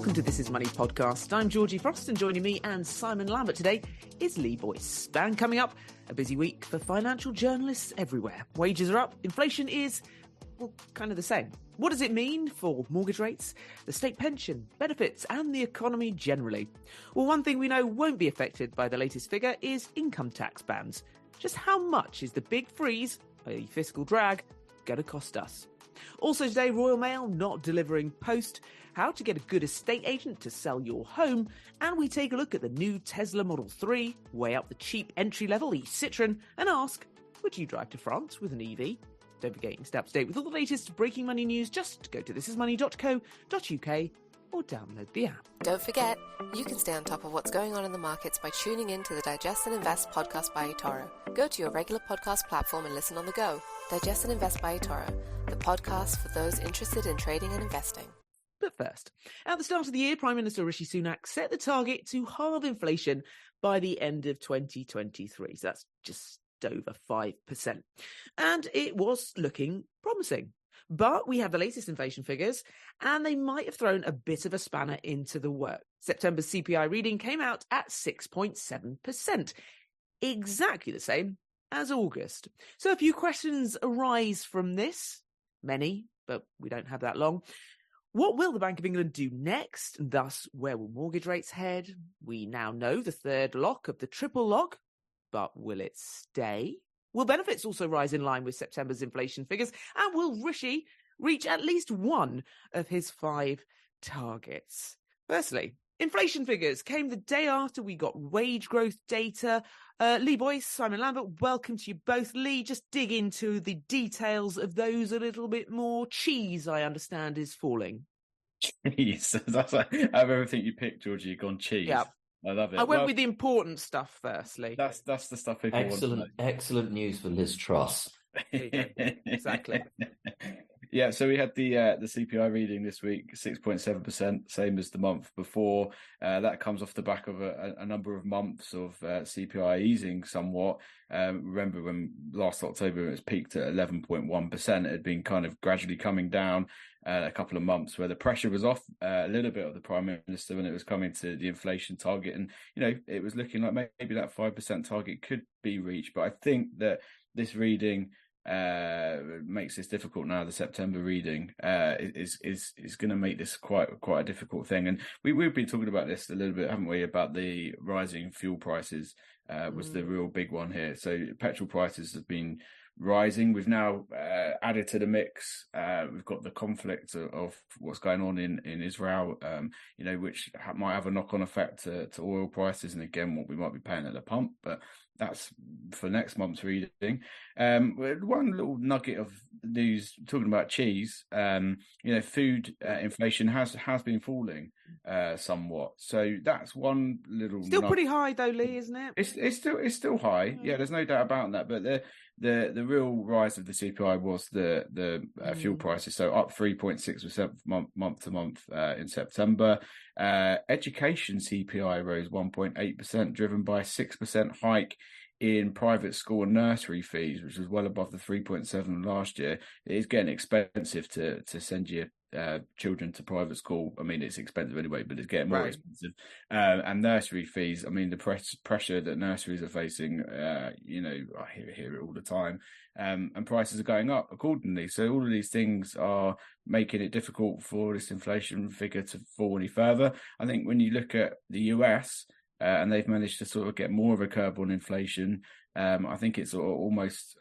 Welcome to This Is Money podcast. I'm Georgie Frost, and joining me and Simon Lambert today is Lee Boyce. And coming up, a busy week for financial journalists everywhere. Wages are up, inflation is, well, kind of the same. What does it mean for mortgage rates, the state pension, benefits and the economy generally? Well, one thing we know won't be affected by the latest figure is income tax bands. Just how much is the big freeze, a fiscal drag, going to cost us? Also today, Royal Mail not delivering post, how to get a good estate agent to sell your home, and we take a look at the new Tesla Model 3, weigh up the cheap entry-level e-Citroën, and ask, would you drive to France with an EV? Don't forget you can stay up to date with all the latest breaking money news. Just go to thisismoney.co.uk or download the app. Don't forget, you can stay on top of what's going on in the markets by tuning in to the Digest and Invest podcast by eToro. Go to your regular podcast platform and listen on the go. Digest and Invest by eToro, the podcast for those interested in trading and investing. But first, at the start of the year, Prime Minister Rishi Sunak set the target to halve inflation by the end of 2023. So that's just over 5%. And it was looking promising. But we have the latest inflation figures, and they might have thrown a bit of a spanner into the works. September's CPI reading came out at 6.7%, exactly the same as August. So a few questions arise from this. Many, but we don't have that long. What will the Bank of England do next? And thus, where will mortgage rates head? We now know the third lock of the triple lock, but will it stay? Will benefits also rise in line with September's inflation figures? And will Rishi reach at least one of his 5 targets? Firstly, inflation figures came the day after we got wage growth data. Lee Boyce, Simon Lambert, welcome to you both. Lee, just dig into the details of those a little bit more. Cheese, I understand, is falling. Cheese. That's like, out of everything you picked, Georgie, you've gone cheese. Yeah. I love it. I went with the important stuff firstly. That's the stuff people want. Excellent news for Liz Truss. Exactly. Yeah, so we had the CPI reading this week, 6.7%, same as the month before. That comes off the back of a number of months of CPI easing somewhat. Remember when last October it was peaked at 11.1%. It had been kind of gradually coming down a couple of months where the pressure was off a little bit of the Prime Minister when it was coming to the inflation target. And, you know, it was looking like maybe that 5% target could be reached. But I think that this reading makes this difficult now. The September reading is going to make this quite a difficult thing. And we've been talking about this a little bit, haven't we? About the rising fuel prices was the real big one here. So petrol prices have been rising. We've now added to the mix. We've got the conflict of what's going on in Israel, which might have a knock-on effect to oil prices, and again what we might be paying at the pump. But that's for next month's reading. One little nugget of news talking about cheese. Food inflation has been falling somewhat. So that's one little. Still pretty high though, Lee, isn't it? It's still high. Yeah, there's no doubt about that. But the real rise of the CPI was the fuel prices. So up 3.6% month to month in September. Education CPI rose 1.8%, driven by a 6% hike in private school and nursery fees, which was well above the 3.7 last year. It is getting expensive to send your children to private school. I mean, it's expensive anyway, but it's getting more expensive. And nursery fees, I mean, the pressure that nurseries are facing, I hear it all the time. And prices are going up accordingly. So all of these things are making it difficult for this inflation figure to fall any further. I think when you look at the US, and they've managed to sort of get more of a curb on inflation. I think it's almost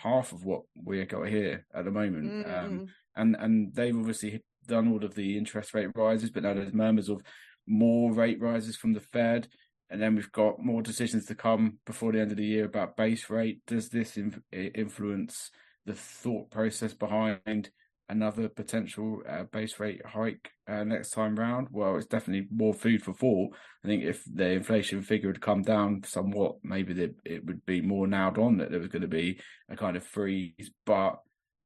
half of what we got here at the moment. And they've obviously done all of the interest rate rises, but now there's murmurs of more rate rises from the Fed. And then we've got more decisions to come before the end of the year about base rate. Does this influence the thought process behind another potential base rate hike next time round? Well, it's definitely more food for thought. I think if the inflation figure had come down somewhat, maybe it would be more nailed on that there was going to be a kind of freeze. But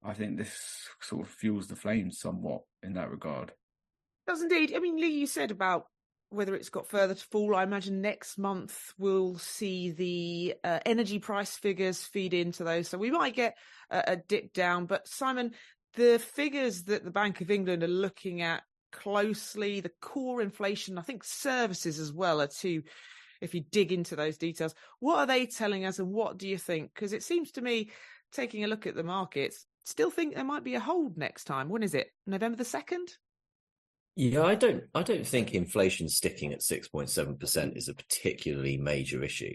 I think this sort of fuels the flames somewhat in that regard. It does indeed. I mean, Lee, you said about whether it's got further to fall. I imagine next month we'll see the energy price figures feed into those. So we might get a dip down. But Simon, the figures that the Bank of England are looking at closely. The core inflation, I think services as well are two, if you dig into those details. What are they telling us and what do you think? Because it seems to me, taking a look at the markets, still think there might be a hold next time. When is it? November the 2nd? Yeah, I don't think inflation sticking at 6.7% is a particularly major issue.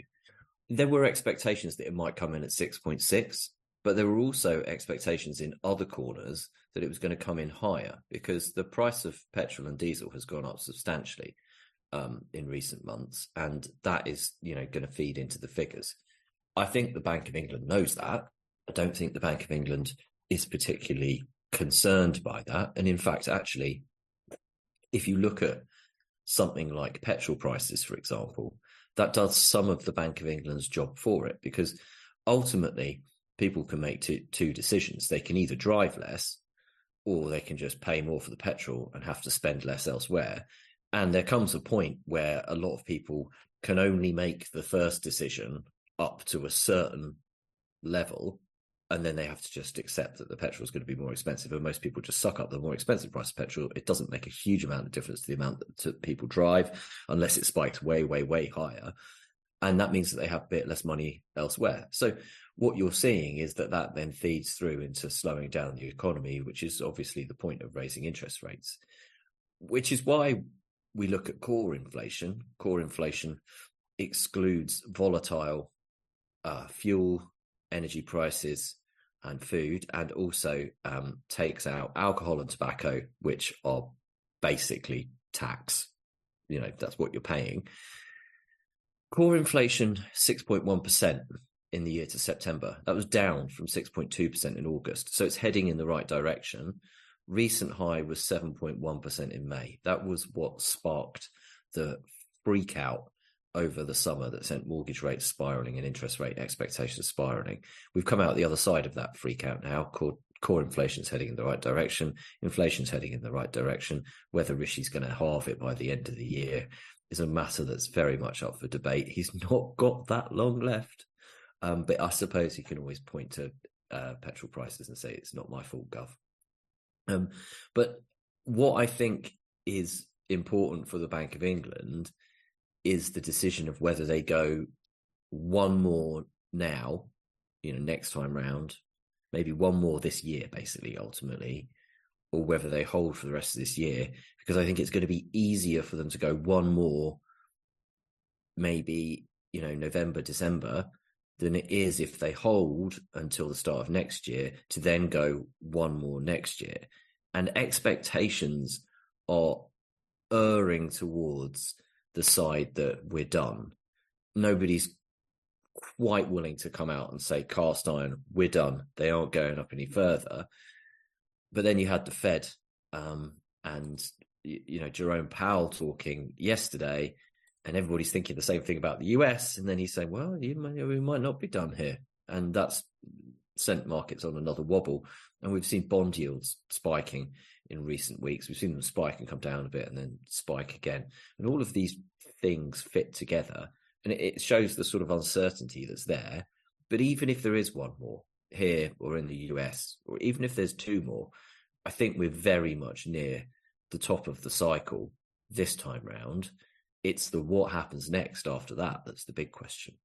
There were expectations that it might come in at 6.6, but there were also expectations in other corners that it was going to come in higher because the price of petrol and diesel has gone up substantially in recent months, and that is, going to feed into the figures. I think the Bank of England knows that. I don't think the Bank of England is particularly concerned by that. And in fact, actually, if you look at something like petrol prices, for example, that does some of the Bank of England's job for it, because ultimately people can make two decisions. They can either drive less or they can just pay more for the petrol and have to spend less elsewhere. And there comes a point where a lot of people can only make the first decision up to a certain level, and then they have to just accept that the petrol is going to be more expensive. And most people just suck up the more expensive price of petrol. It doesn't make a huge amount of difference to the amount that people drive unless it spikes way, way, way higher. And that means that they have a bit less money elsewhere. So what you're seeing is that then feeds through into slowing down the economy, which is obviously the point of raising interest rates, which is why we look at core inflation. Core inflation excludes volatile fuel, energy prices and food, and also takes out alcohol and tobacco, which are basically tax. That's what you're paying. Core inflation, 6.1% in the year to September. That was down from 6.2% in August. So it's heading in the right direction. Recent high was 7.1% in May. That was what sparked the freak out over the summer that sent mortgage rates spiraling and interest rate expectations spiraling. We've come out the other side of that freak out now. Core inflation is heading in the right direction. Inflation's heading in the right direction. Whether Rishi's going to halve it by the end of the year is a matter that's very much up for debate. He's not got that long left. But I suppose he can always point to petrol prices and say, it's not my fault, Gov. But what I think is important for the Bank of England is the decision of whether they go one more now, next time round, maybe one more this year, basically, ultimately, or whether they hold for the rest of this year, because I think it's going to be easier for them to go one more, maybe, November, December, than it is if they hold until the start of next year to then go one more next year. And expectations are erring towards the side that we're done. Nobody's quite willing to come out and say, cast iron, we're done. They aren't going up any further. But then you had the Fed and Jerome Powell talking yesterday, and everybody's thinking the same thing about the US. And then he's saying, well, we might not be done here. And that's sent markets on another wobble. And we've seen bond yields spiking in recent weeks. We've seen them spike and come down a bit and then spike again. And all of these things fit together. And it shows the sort of uncertainty that's there. But even if there is one more here or in the US, or even if there's two more, I think we're very much near the top of the cycle this time round. It's the what happens next after that that's the big question.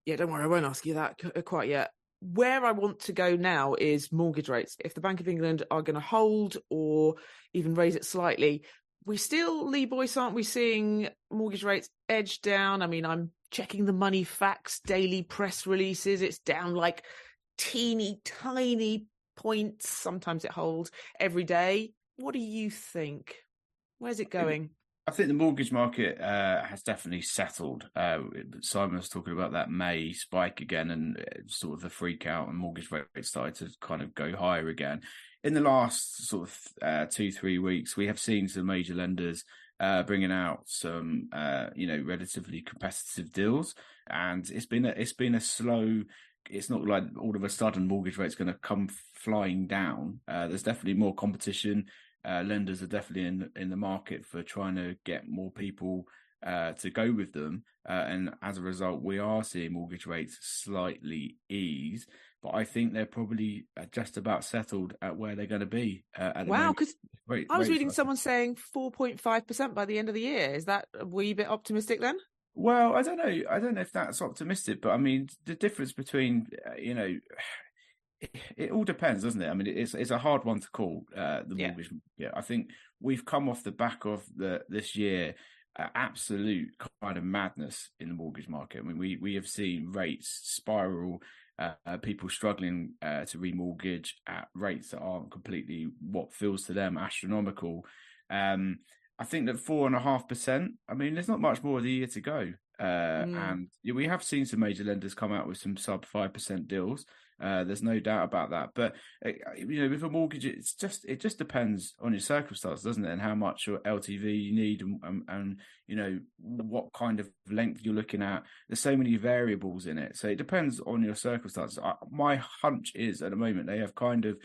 Yeah, don't worry, I won't ask you that quite yet. Where I want to go now is mortgage rates. If the Bank of England are going to hold or even raise it slightly, we still, Lee Boyce, aren't we seeing mortgage rates edge down? I mean, I'm checking the Money Facts daily press releases. It's down like teeny tiny points. Sometimes it holds every day. What do you think? Where's it going? I think the mortgage market has definitely settled. Simon was talking about that May spike again and sort of the freak out, and mortgage rates started to kind of go higher again. In the last sort of 2-3 weeks, we have seen some major lenders bringing out some relatively competitive deals, and it's been a slow. It's not like all of a sudden mortgage rates going to come flying down. There's definitely more competition. Lenders are definitely in the market for trying to get more people to go with them. And as a result, we are seeing mortgage rates slightly ease. but I think they're probably just about settled at where they're going to be at the Wow, moment. because I was reading someone saying 4.5% by the end of the year. Is that a wee bit optimistic then? Well, I don't know. I don't know if that's optimistic, but I mean, the difference between, it all depends, doesn't it? I mean, it's a hard one to call, the mortgage. Yeah, I think we've come off the back of this year, absolute kind of madness in the mortgage market. I mean, we have seen rates spiral, people struggling to remortgage at rates that aren't completely what feels to them astronomical. I think that 4.5%, I mean, there's not much more of the year to go. And we have seen some major lenders come out with some sub 5% deals. There's no doubt about that. But, with a mortgage, it just depends on your circumstances, doesn't it? And how much LTV you need and what kind of length you're looking at. There's so many variables in it. So it depends on your circumstances. My hunch is at the moment they have kind of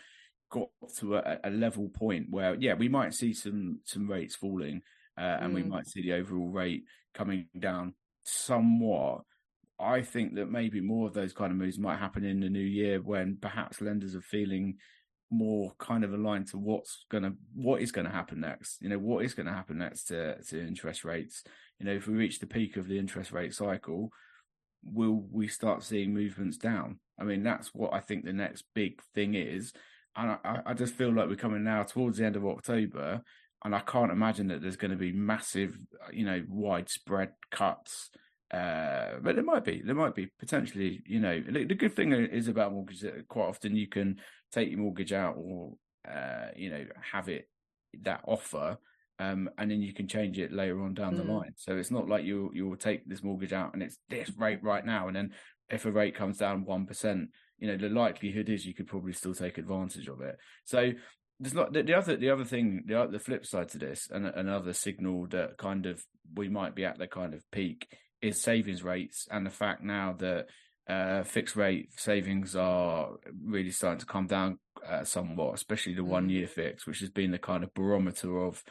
got to a level point where, we might see some rates falling and we might see the overall rate coming down somewhat. I think that maybe more of those kind of moves might happen in the new year when perhaps lenders are feeling more kind of aligned to what is going to happen next. What is going to happen next to interest rates? If we reach the peak of the interest rate cycle, will we start seeing movements down? I mean, that's what I think the next big thing is. And I just feel like we're coming now towards the end of October, and I can't imagine that there's going to be massive, widespread cuts. But there might be potentially, the good thing is about mortgage that quite often you can take your mortgage out or, have it, that offer, and then you can change it later on down the line. So it's not like you'll take this mortgage out and it's this rate right now. And then if a rate comes down 1%, the likelihood is you could probably still take advantage of it. So there's not the other thing, the flip side to this, and another signal that kind of we might be at the kind of peak is savings rates, and the fact now that fixed rate savings are really starting to come down somewhat, especially the 1 year fix, which has been the kind of barometer of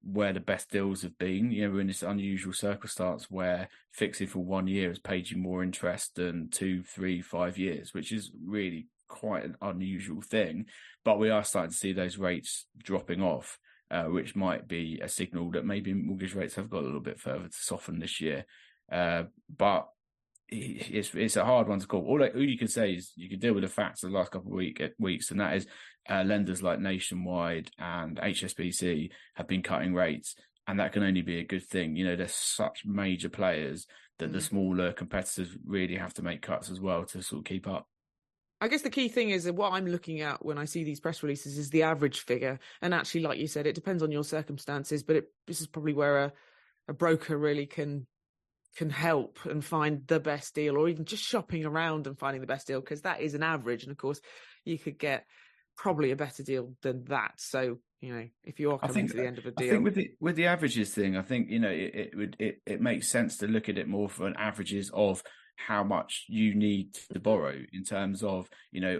where the best deals have been. We're in this unusual circumstance where fixing for 1 year has paid you more interest than 2, 3, 5 years, which is really quite an unusual thing. But we are starting to see those rates dropping off, which might be a signal that maybe mortgage rates have got a little bit further to soften this year. But it's a hard one to call. All you can say is you can deal with the facts of the last couple of weeks, and that is lenders like Nationwide and HSBC have been cutting rates, and that can only be a good thing. They're such major players that the smaller competitors really have to make cuts as well to sort of keep up. I guess the key thing is that what I'm looking at when I see these press releases is the average figure. And actually, like you said, it depends on your circumstances, but this is probably where a broker really can help and find the best deal, or even just shopping around and finding the best deal, because that is an average. And of course, you could get probably a better deal than that. So, if you are coming to the end of a deal. I think with the averages thing, I think, it makes sense to look at it more for an averages of how much you need to borrow in terms of,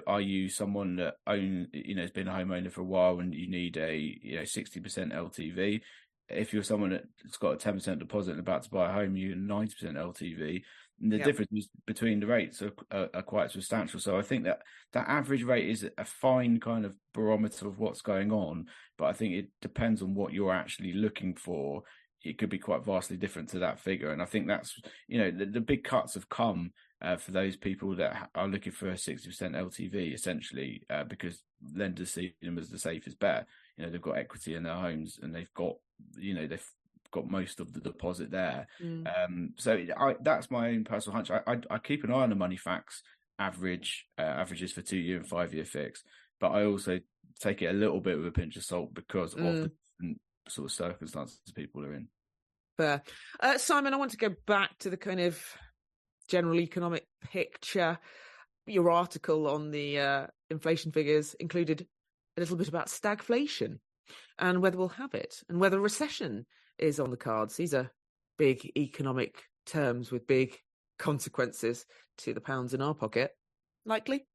are you someone that has been a homeowner for a while and you need a, 60% LTV? If you're someone that's got a 10% deposit and about to buy a home, you 90% LTV. And the difference between the rates are quite substantial. So I think that average rate is a fine kind of barometer of what's going on. But I think it depends on what you're actually looking for. It could be quite vastly different to that figure. And I think that's, the big cuts have come for those people that are looking for a 60% LTV, essentially, because lenders see them as the safest bet. They've got equity in their homes and they've got most of the deposit there. So that's my own personal hunch. I keep an eye on the money facts averages for 2 year and 5 year fix, but I also take it a little bit with a pinch of salt because of the different sort of circumstances people are in. Fair. Simon, I want to go back to the kind of general economic picture. Your article on the inflation figures included a little bit about stagflation and whether we'll have it and whether recession is on the cards. These are big economic terms with big consequences to the pounds in our pocket. Likely?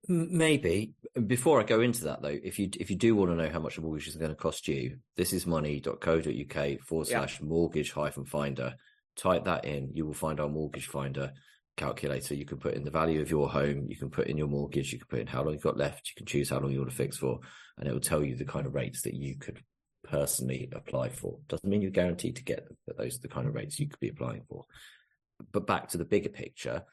Maybe. Before I go into that, though, if you do want to know how much a mortgage is going to cost you, thisismoney.co.uk /mortgage-finder. Type that in. You will find our mortgage finder. calculator. You can put in the value of your home, you can put in your mortgage, you can put in how long you've got left, you can choose how long you want to fix for, and it will tell you the kind of rates that you could personally apply for. Doesn't mean you're guaranteed to get them, but those are the kind of rates you could be applying for. But back to the bigger picture,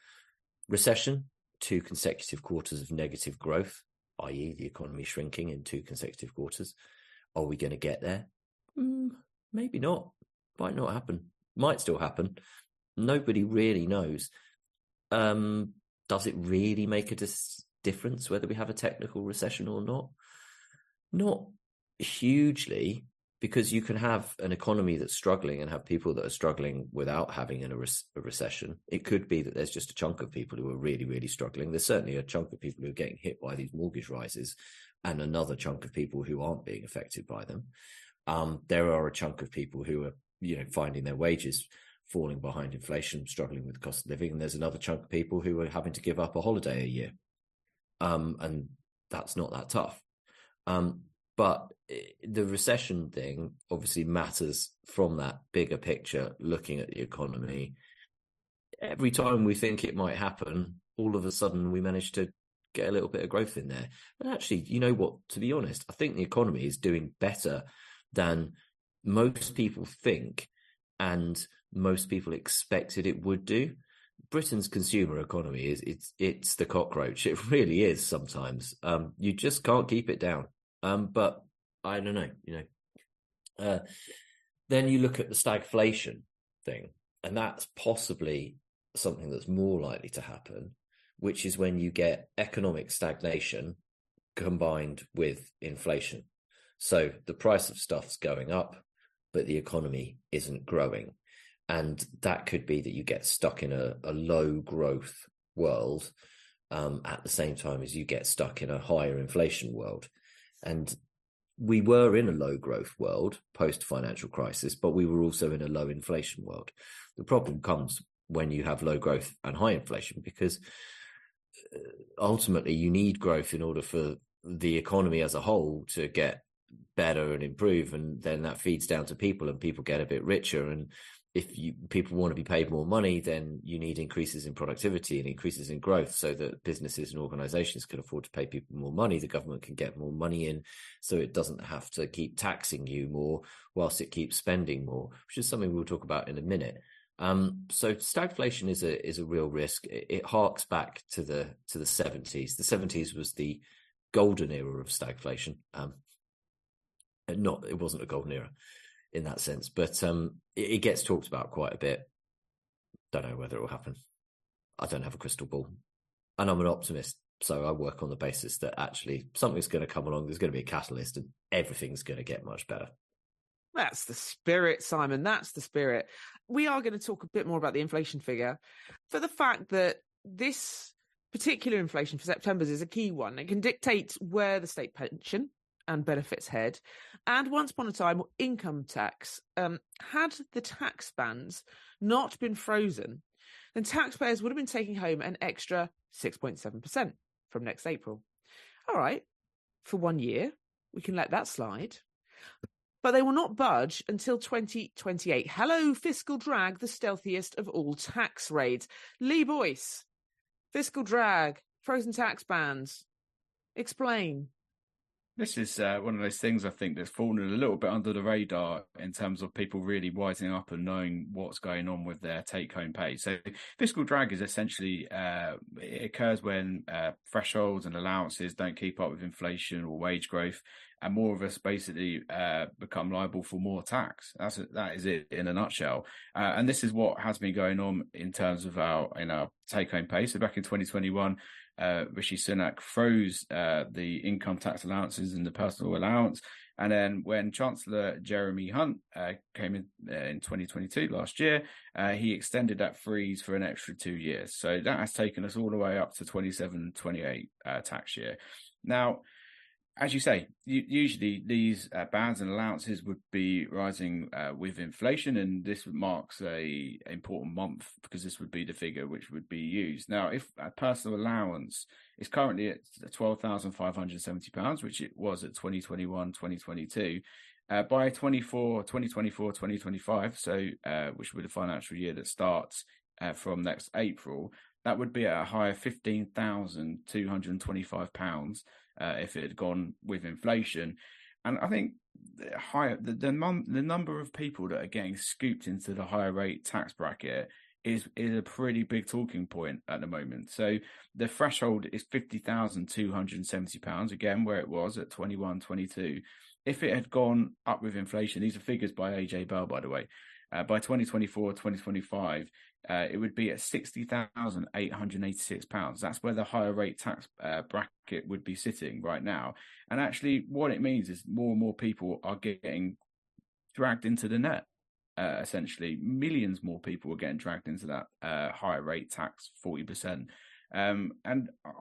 recession, 2 consecutive quarters of negative growth, i.e. the economy shrinking in 2 consecutive quarters. Are we going to get there? Maybe not. Might not happen. Might still happen. Nobody really knows. Does it really make a difference whether we have a technical recession or not? Not hugely, because you can have an economy that's struggling and have people that are struggling without having a recession. It could be that there's just a chunk of people who are really, really struggling. There's certainly a chunk of people who are getting hit by these mortgage rises and another chunk of people who aren't being affected by them. There are a chunk of people who are, finding their wages falling behind inflation, struggling with the cost of living. And there's another chunk of people who are having to give up a holiday a year. And that's not that tough. But the recession thing obviously matters from that bigger picture, looking at the economy. Every time we think it might happen, all of a sudden we manage to get a little bit of growth in there. And actually, you know what, to be honest, I think the economy is doing better than most people think and most people expected it would do. Britain's consumer economy it's the cockroach. It really is sometimes. You just can't keep it down. But I don't know, then you look at the stagflation thing, and that's possibly something that's more likely to happen, which is when you get economic stagnation combined with inflation. So the price of stuff's going up, but the economy isn't growing. And that could be that you get stuck in a low growth world at the same time as you get stuck in a higher inflation world. And we were in a low growth world post financial crisis, but we were also in a low inflation world. The problem comes when you have low growth and high inflation, because ultimately you need growth in order for the economy as a whole to get better and improve. And then that feeds down to people, and people get a bit richer. And if people want to be paid more money, then you need increases in productivity and increases in growth so that businesses and organizations can afford to pay people more money. The government can get more money in so it doesn't have to keep taxing you more whilst it keeps spending more, which is something we'll talk about in a minute. So stagflation is a real risk. It harks back to the 70s. The 70s was the golden era of stagflation. It wasn't a golden era in that sense, but it gets talked about quite a bit. Don't know whether it will happen. I don't have a crystal ball, and I'm an optimist, so I work on the basis that actually something's going to come along, there's going to be a catalyst, and everything's going to get much better. That's the spirit, Simon. That's the spirit. We are going to talk a bit more about the inflation figure, for the fact that this particular inflation for September's is a key one. It can dictate where the state pension and benefits head. And once upon a time, income tax. Had the tax bands not been frozen, then taxpayers would have been taking home an extra 6.7% from next April. All right, for 1 year, we can let that slide. But they will not budge until 2028. Hello, fiscal drag, the stealthiest of all tax raids. Lee Boyce, fiscal drag, frozen tax bands. Explain. This is one of those things I think that's fallen a little bit under the radar in terms of people really wising up and knowing what's going on with their take-home pay. So fiscal drag is essentially, it occurs when thresholds and allowances don't keep up with inflation or wage growth, and more of us basically become liable for more tax. That is it in a nutshell. And this is what has been going on in terms of our take-home pay. So back in 2021, Rishi Sunak froze the income tax allowances and the personal allowance. And then when Chancellor Jeremy Hunt came in 2022, last year, he extended that freeze for an extra 2 years. So that has taken us all the way up to 27-28 tax year. Now, as you say, usually these bands and allowances would be rising with inflation, and this marks a important month because this would be the figure which would be used. Now, if a personal allowance is currently at £12,570, which it was at 2021-2022, by 2024-2025, so which will be the financial year that starts from next April, that would be at a high of £15,225 if it had gone with inflation. And I think the number of people that are getting scooped into the higher rate tax bracket is a pretty big talking point at the moment. So the threshold is £50,270, again, where it was at 21, 22. If it had gone up with inflation, these are figures by AJ Bell, by the way, by 2024, 2025, it would be at £60,886. That's where the higher rate tax bracket would be sitting right now. And actually what it means is more and more people are getting dragged into the net. Essentially, millions more people are getting dragged into that higher rate tax, 40%. And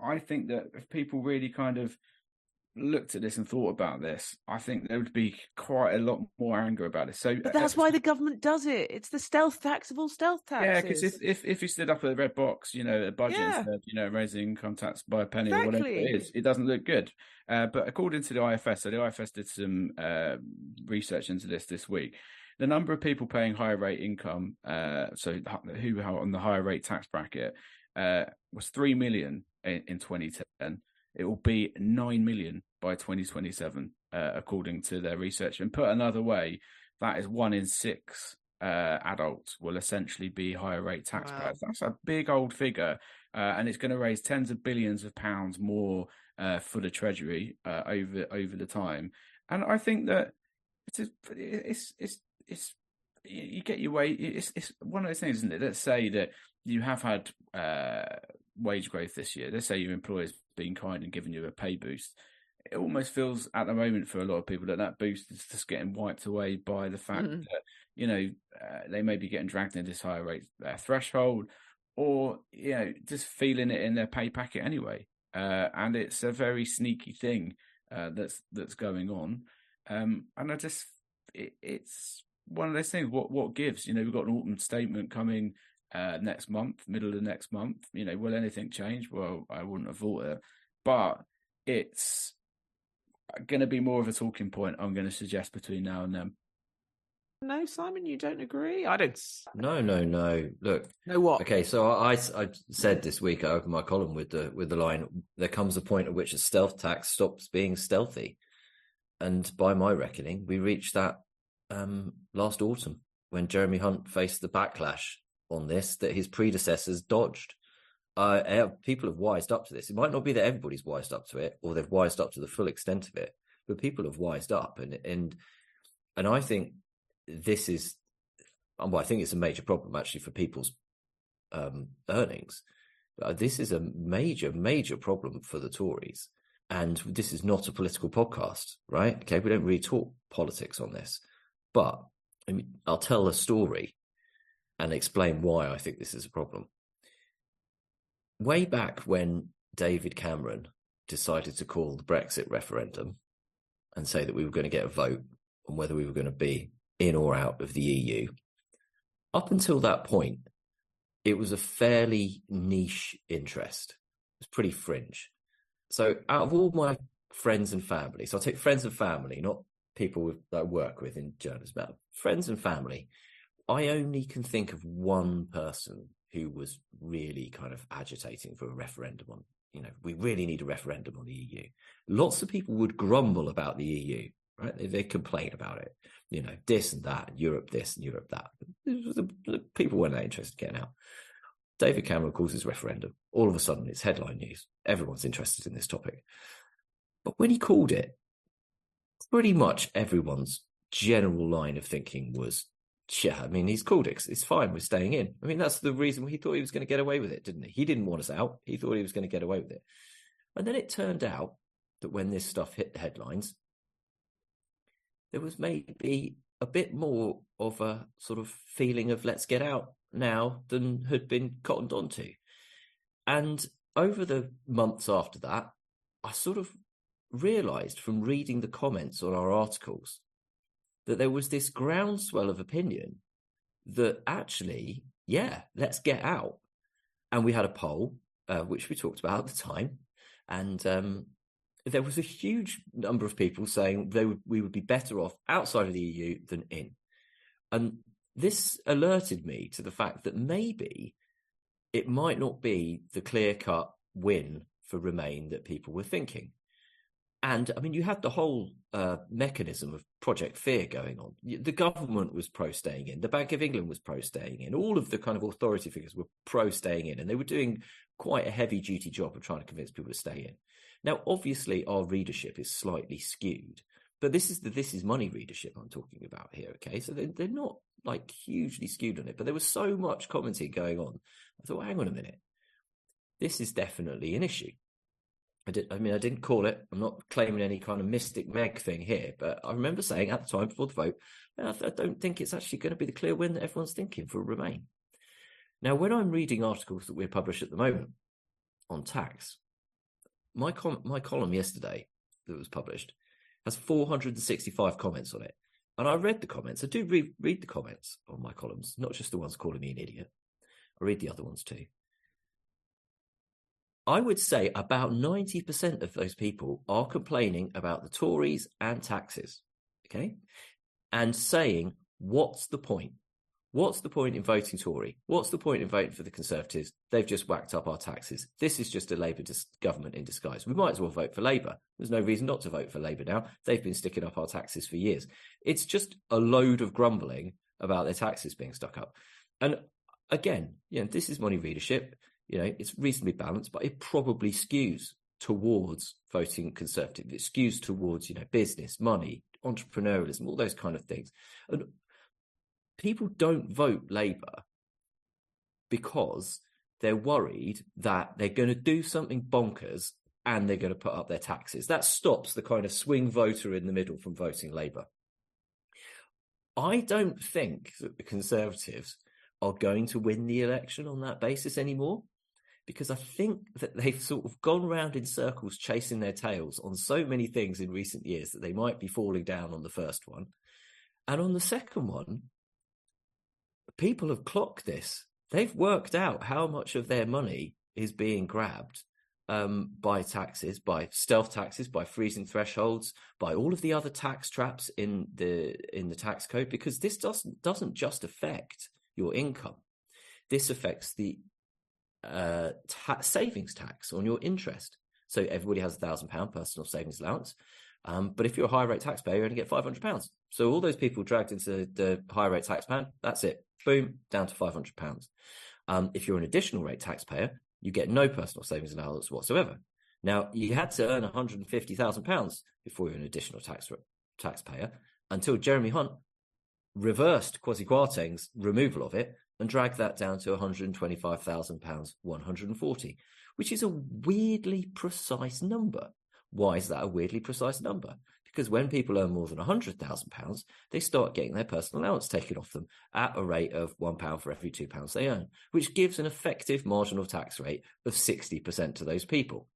I think that if people really kind of looked at this and thought about this, I think there would be quite a lot more anger about it. So, but that's why the government does it. It's the stealth tax of all stealth taxes. Yeah, because if you stood up at a red box, a budget and said, raising income tax by a penny or whatever it is, it doesn't look good. But according to the IFS, so the IFS did some research into this week. The number of people paying higher rate income, so who are on the higher rate tax bracket, was 3 million in 2010. It will be 9 million by 2027, according to their research. And put another way, that is 1 in 6 adults will essentially be higher rate taxpayers. Wow. That's a big old figure, and it's going to raise tens of billions of pounds more for the Treasury over the time. And I think that it's you get your way. It's one of those things, isn't it? Let's say that you have had wage growth this year. Let's say your employer's been kind and given you a pay boost. It almost feels at the moment for a lot of people that boost is just getting wiped away by the fact that they may be getting dragged into this higher rate threshold, or just feeling it in their pay packet anyway. And it's a very sneaky thing that's going on. And I just it's one of those things. What gives? We've got an autumn statement coming next month, middle of next month. Will anything change? Well, I wouldn't have thought it, but it's going to be more of a talking point, I'm going to suggest, between now and then. No, Simon, you don't agree? I don't. No. Look. No what? Okay, so I said this week, I opened my column with the line, there comes a point at which a stealth tax stops being stealthy. And by my reckoning, we reached that last autumn when Jeremy Hunt faced the backlash on this that his predecessors dodged. People have wised up to this. It might not be that everybody's wised up to it, or they've wised up to the full extent of it, but people have wised up, and I think this is, well, I think it's a major problem actually for people's earnings. This is a major problem for the Tories, and this is not a political podcast, right? Okay, we don't really talk politics on this, but I'll tell a story and explain why I think this is a problem. Way back when David Cameron decided to call the Brexit referendum and say that we were going to get a vote on whether we were going to be in or out of the EU, up until that point, it was a fairly niche interest. It was pretty fringe. So out of all my friends and family, so I'll take friends and family, not people that I work with in journalism, but friends and family, I only can think of one person who was really kind of agitating for a referendum on, we really need a referendum on the EU. Lots of people would grumble about the EU, right? They complain about it, this and that, Europe this and Europe that. The people weren't that interested in getting out. David Cameron calls his referendum. All of a sudden, it's headline news. Everyone's interested in this topic. But when he called it, pretty much everyone's general line of thinking was, yeah, he's called it. It's fine. We're staying in. That's the reason he thought he was going to get away with it, didn't he? He didn't want us out. He thought he was going to get away with it. And then it turned out that when this stuff hit the headlines, there was maybe a bit more of a sort of feeling of let's get out now than had been cottoned onto. And over the months after that, I sort of realised from reading the comments on our articles that there was this groundswell of opinion that actually, yeah, let's get out. And we had a poll, which we talked about at the time, and there was a huge number of people saying we would be better off outside of the EU than in. And this alerted me to the fact that maybe it might not be the clear-cut win for Remain that people were thinking. And I mean, you had the whole mechanism of Project Fear going on. The government was pro-staying in. The Bank of England was pro-staying in. All of the kind of authority figures were pro-staying in. And they were doing quite a heavy-duty job of trying to convince people to stay in. Now, obviously, our readership is slightly skewed. But this is money readership I'm talking about here, okay? So they're not like hugely skewed on it. But there was so much commenting going on. I thought, well, hang on a minute. This is definitely an issue. I didn't call it. I'm not claiming any kind of mystic Meg thing here, but I remember saying at the time before the vote, I don't think it's actually going to be the clear win that everyone's thinking for Remain. Now, when I'm reading articles that we publish at the moment on tax, my column yesterday that was published has 465 comments on it. And I read the comments. I do read the comments on my columns, not just the ones calling me an idiot. I read the other ones too. I would say about 90% of those people are complaining about the Tories and taxes, okay? And saying, what's the point? What's the point in voting Tory? What's the point in voting for the Conservatives? They've just whacked up our taxes. This is just a Labour government in disguise. We might as well vote for Labour. There's no reason not to vote for Labour now. They've been sticking up our taxes for years. It's just a load of grumbling about their taxes being stuck up. And again, this is money readership. It's reasonably balanced, but it probably skews towards voting Conservative. It skews towards, business, money, entrepreneurialism, all those kind of things. And people don't vote Labour because they're worried that they're going to do something bonkers and they're going to put up their taxes. That stops the kind of swing voter in the middle from voting Labour. I don't think that the Conservatives are going to win the election on that basis anymore, because I think that they've sort of gone round in circles chasing their tails on so many things in recent years that they might be falling down on the first one. And on the second one, people have clocked this. They've worked out how much of their money is being grabbed by taxes, by stealth taxes, by freezing thresholds, by all of the other tax traps in the tax code, because this doesn't just affect your income. This affects the savings tax on your interest. So everybody has £1,000 personal savings allowance. But if you're a high rate taxpayer, you only get £500. So all those people dragged into the high rate tax band, that's it. Boom, down to £500. If you're an additional rate taxpayer, you get no personal savings allowance whatsoever. Now, you had to earn £150,000 before you're an additional taxpayer until Jeremy Hunt reversed Kwasi Kwarteng's removal of it and dragged that down to £125,000, 140, which is a weirdly precise number. Why is that a weirdly precise number? Because when people earn more than £100,000, they start getting their personal allowance taken off them at a rate of £1 for every £2 they earn, which gives an effective marginal tax rate of 60% to those people.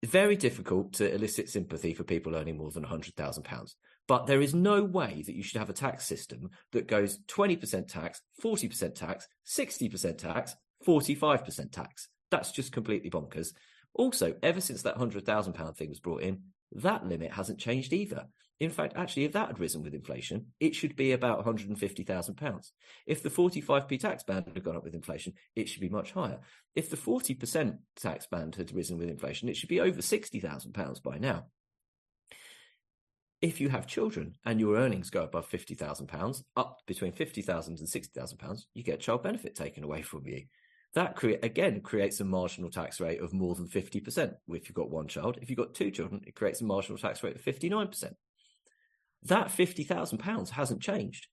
It's very difficult to elicit sympathy for people earning more than £100,000. But there is no way that you should have a tax system that goes 20% tax, 40% tax, 60% tax, 45% tax. That's just completely bonkers. Also, ever since that £100,000 thing was brought in, that limit hasn't changed either. In fact, actually, if that had risen with inflation, it should be about £150,000. If the 45p tax band had gone up with inflation, it should be much higher. If the 40% tax band had risen with inflation, it should be over £60,000 by now. If you have children and your earnings go above £50,000, up between £50,000 and £60,000, you get child benefit taken away from you. That creates a marginal tax rate of more than 50% if you've got one child. If you've got two children, it creates a marginal tax rate of 59%. That £50,000 hasn't changed.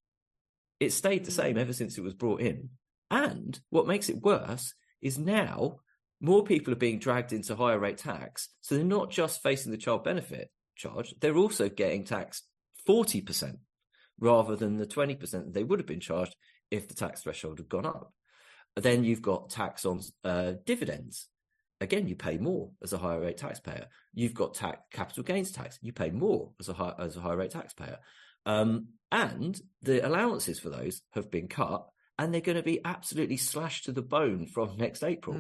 It stayed the same ever since it was brought in. And what makes it worse is now more people are being dragged into higher rate tax. So they're not just facing the child benefit charge, they're also getting taxed 40% rather than the 20% that they would have been charged if the tax threshold had gone up. Then you've got tax on dividends. Again, you pay more as a higher rate taxpayer. You've got capital gains tax. You pay more as a higher rate taxpayer. And the allowances for those have been cut, and they're going to be absolutely slashed to the bone from next April.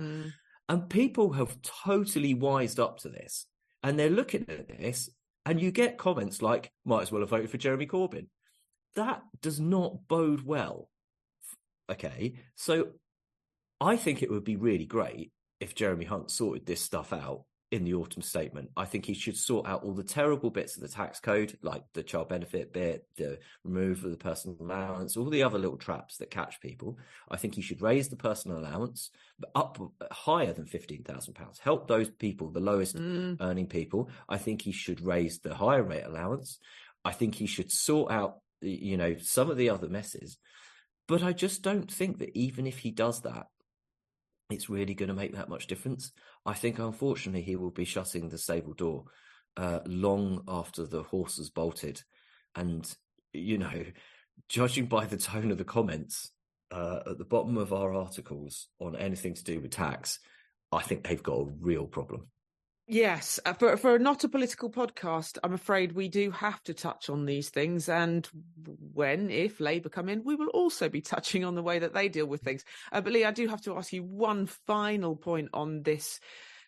And people have totally wised up to this, and they're looking at this, and you get comments like, might as well have voted for Jeremy Corbyn. That does not bode well. Okay, so I think it would be really great if Jeremy Hunt sorted this stuff out in the autumn statement. I think he should sort out all the terrible bits of the tax code, like the child benefit bit, the removal of the personal allowance, all the other little traps that catch people. I think he should raise the personal allowance up higher than £15,000, help those people, the lowest earning people. I think he should raise the higher rate allowance. I think he should sort out, some of the other messes. But I just don't think that even if he does that, it's really going to make that much difference. I think, unfortunately, he will be shutting the stable door long after the horse has bolted. And, judging by the tone of the comments at the bottom of our articles on anything to do with tax, I think they've got a real problem. Yes, for not a political podcast, I'm afraid we do have to touch on these things. And if Labour come in, we will also be touching on the way that they deal with things. But Lee, I do have to ask you one final point on this.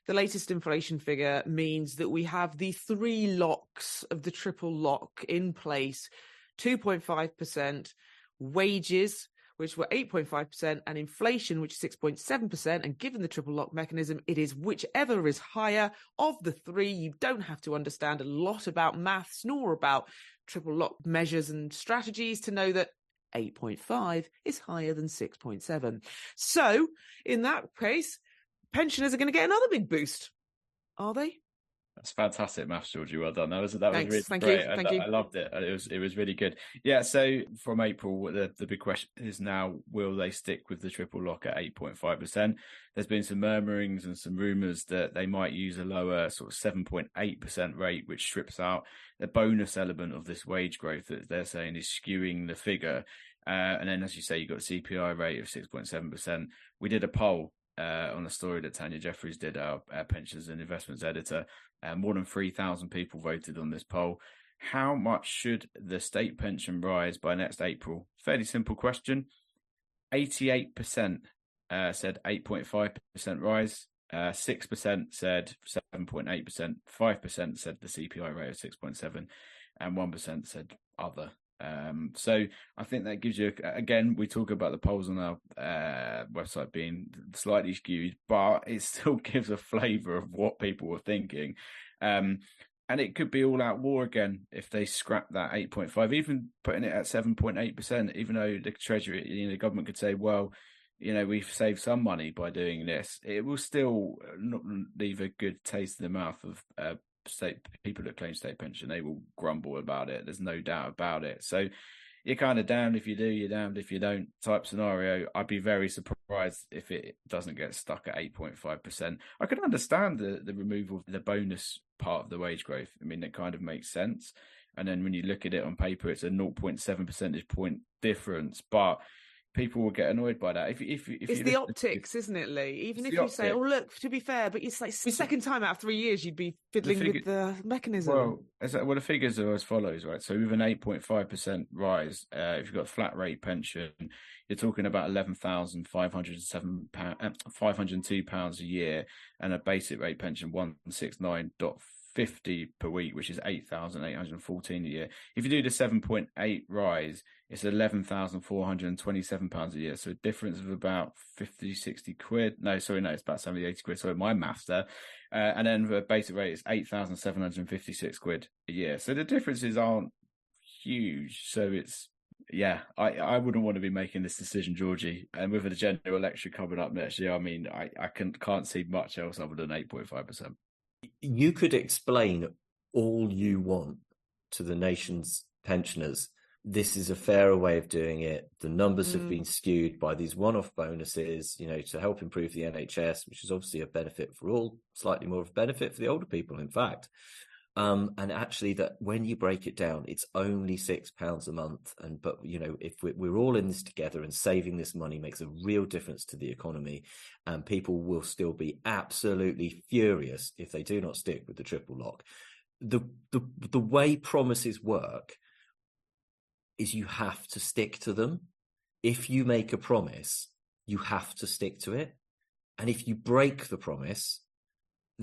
The latest inflation figure means that we have the 3 locks of the triple lock in place, 2.5%, wages, which were 8.5%, and inflation, which is 6.7%. And given the triple lock mechanism, it is whichever is higher of the 3. You don't have to understand a lot about maths nor about triple lock measures and strategies to know that 8.5 is higher than 6.7. So in that case, pensioners are going to get another big boost. Are they? That's fantastic maths, Georgie. Well done. That was really Thank great. you. Thank you. I loved it. It was really good. Yeah. So from April, the big question is now: will they stick with the triple lock at 8.5%? There's been some murmurings and some rumours that they might use a lower sort of 7.8% rate, which strips out the bonus element of this wage growth that they're saying is skewing the figure. And then, as you say, you've got a CPI rate of 6.7%. We did a poll on a story that Tanya Jeffries did, our pensions and investments editor. More than 3,000 people voted on this poll. How much should the state pension rise by next April? Fairly simple question. 88% said 8.5% rise. 6% said 7.8%. 5% said the CPI rate of 6.7%. And 1% said other. So I think that gives you, again, we talk about the polls on our website being slightly skewed, but it still gives a flavour of what people were thinking. And it could be all out war again if they scrap that 8.5, even putting it at 7.8%, even though the Treasury, the government could say, well, we've saved some money by doing this. It will still not leave a good taste in the mouth of state people that claim state pension. They will grumble about it. There's no doubt about it. So you're kind of damned if you do, you're damned if you don't type scenario. I'd be very surprised if it doesn't get stuck at 8.5%. I could understand the removal of the bonus part of the wage growth. I mean, it kind of makes sense. And then when you look at it on paper, it's a 0.7 percentage point difference. But people will get annoyed by that. If it's the optics, isn't it, Lee? Even if you say, "Oh, look," to be fair, but it's like the second time out of 3 years you'd be fiddling with the mechanism. Well, the figures are as follows, right? So with an 8.5% rise, if you've got a flat rate pension, you're talking about £11,502 a year, and a basic rate pension 169.50 per week, which is £8,814 a year. If you do the 7.8 rise, it's £11,427 a year. So a difference of about 50, 60 quid. It's about 70, 80 quid. Sorry, my maths there. And then the basic rate is 8,756 quid a year. So the differences aren't huge. So it's, I wouldn't want to be making this decision, Georgie. And with the general election coming up next year, I mean, I can't see much else other than 8.5%. You could explain all you want to the nation's pensioners. This is a fairer way of doing it. The numbers have been skewed by these one-off bonuses, to help improve the NHS, which is obviously a benefit for all, slightly more of a benefit for the older people, in fact. And actually that when you break it down, it's only £6 a month. But if we're all in this together and saving this money makes a real difference to the economy, and people will still be absolutely furious if they do not stick with the triple lock. The way promises work is you have to stick to them. If you make a promise, you have to stick to it. And if you break the promise,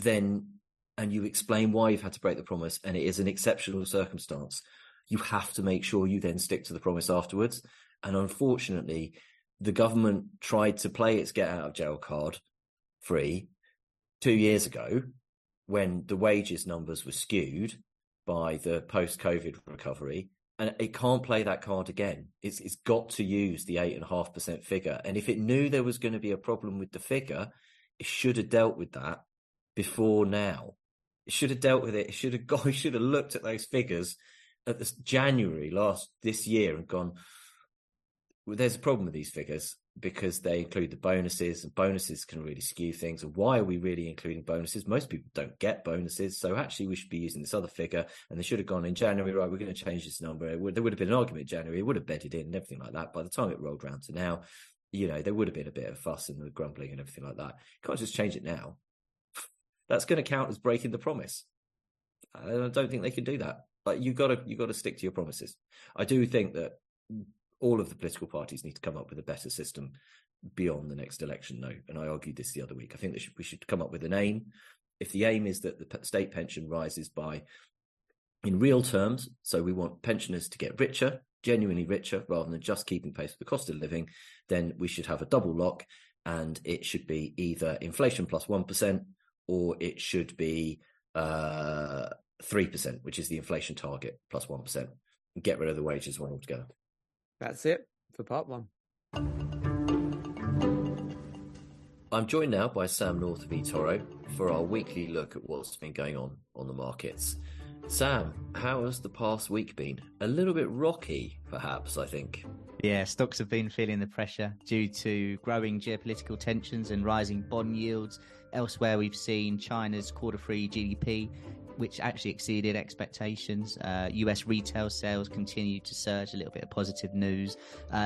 and you explain why you've had to break the promise, and it is an exceptional circumstance, you have to make sure you then stick to the promise afterwards. And unfortunately, The government tried to play its get out of jail card free 2 years ago when the wages numbers were skewed by the post-COVID recovery, and it can't play that card again. It's got to use the 8.5% figure. And if it knew there was going to be a problem with the figure, it should have dealt with that before now. It should have dealt with it. It should have looked at those figures at this January this year and gone, well, there's a problem with these figures because they include the bonuses, and bonuses can really skew things. And why are we really including bonuses? Most people don't get bonuses. So actually we should be using this other figure, and they should have gone in January, right, we're going to change this number. There would have been an argument in January. It would have bedded in and everything like that. By the time it rolled around to now, there would have been a bit of fuss and grumbling and everything like that. You can't just change it now. That's going to count as breaking the promise. I don't think they can do that. Like you got to stick to your promises. I do think that all of the political parties need to come up with a better system beyond the next election, though. And I argued this the other week. I think that we should come up with an aim. If the aim is that the state pension rises by, in real terms, so we want pensioners to get richer, genuinely richer, rather than just keeping pace with the cost of living, then we should have a double lock, and it should be either inflation plus 1%, or it should be 3%, which is the inflation target plus 1%, and get rid of the wages one altogether. That's it for part one. I'm joined now by Sam North of eToro for our weekly look at what's been going on the markets. Sam, how has the past week been? A little bit rocky, perhaps, I think. Yeah, stocks have been feeling the pressure due to growing geopolitical tensions and rising bond yields. Elsewhere, we've seen China's quarter-3 GDP, which actually exceeded expectations. US retail sales continue to surge, a little bit of positive news.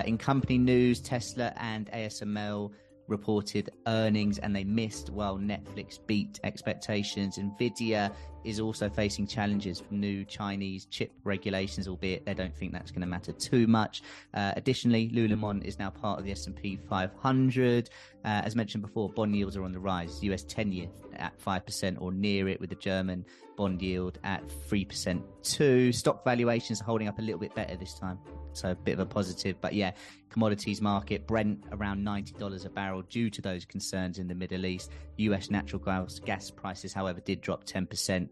In company news, Tesla and ASML reported earnings and they missed, while Netflix beat expectations. Nvidia is also facing challenges from new Chinese chip regulations, albeit they don't think that's going to matter too much. Additionally, Lululemon is now part of the S&P 500. As mentioned before, bond yields are on the rise. US 10-year at 5% or near it, with the German bond yield at 3% too. Stock valuations are holding up a little bit better this time, so a bit of a positive. But yeah, commodities market, Brent around $90 a barrel due to those concerns in the Middle East. US natural gas prices, however, did drop 10%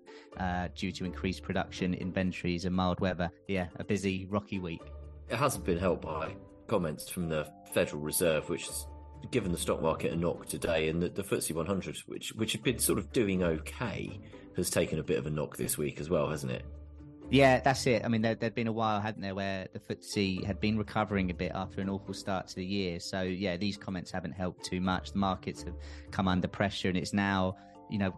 due to increased production, inventories and mild weather. Yeah, a busy, rocky week. It hasn't been helped by comments from the Federal Reserve, which has given the stock market a knock today, and the FTSE 100, which had been sort of doing okay, has taken a bit of a knock this week as well, hasn't it? Yeah, that's it. I mean, there'd been a while, hadn't there, where the FTSE had been recovering a bit after an awful start to the year. So, yeah, these comments haven't helped too much. The markets have come under pressure, and it's now,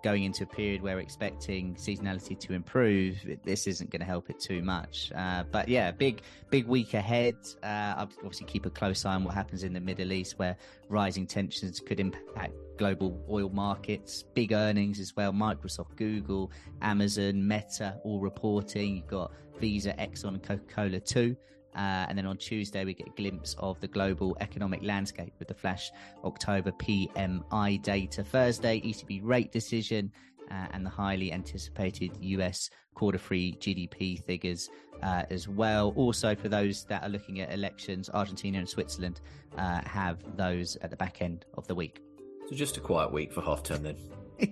going into a period where we're expecting seasonality to improve. This isn't going to help it too much. But, yeah, big week ahead. I'll obviously keep a close eye on what happens in the Middle East, where rising tensions could impact global oil markets. Big earnings as well. Microsoft, Google, Amazon, Meta all reporting. You've got Visa, Exxon and Coca-Cola too. And then on Tuesday, we get a glimpse of the global economic landscape with the flash October PMI data. Thursday, ECB rate decision and the highly anticipated US quarter-3 GDP figures as well. Also, for those that are looking at elections, Argentina and Switzerland have those at the back end of the week. So just a quiet week for half term then.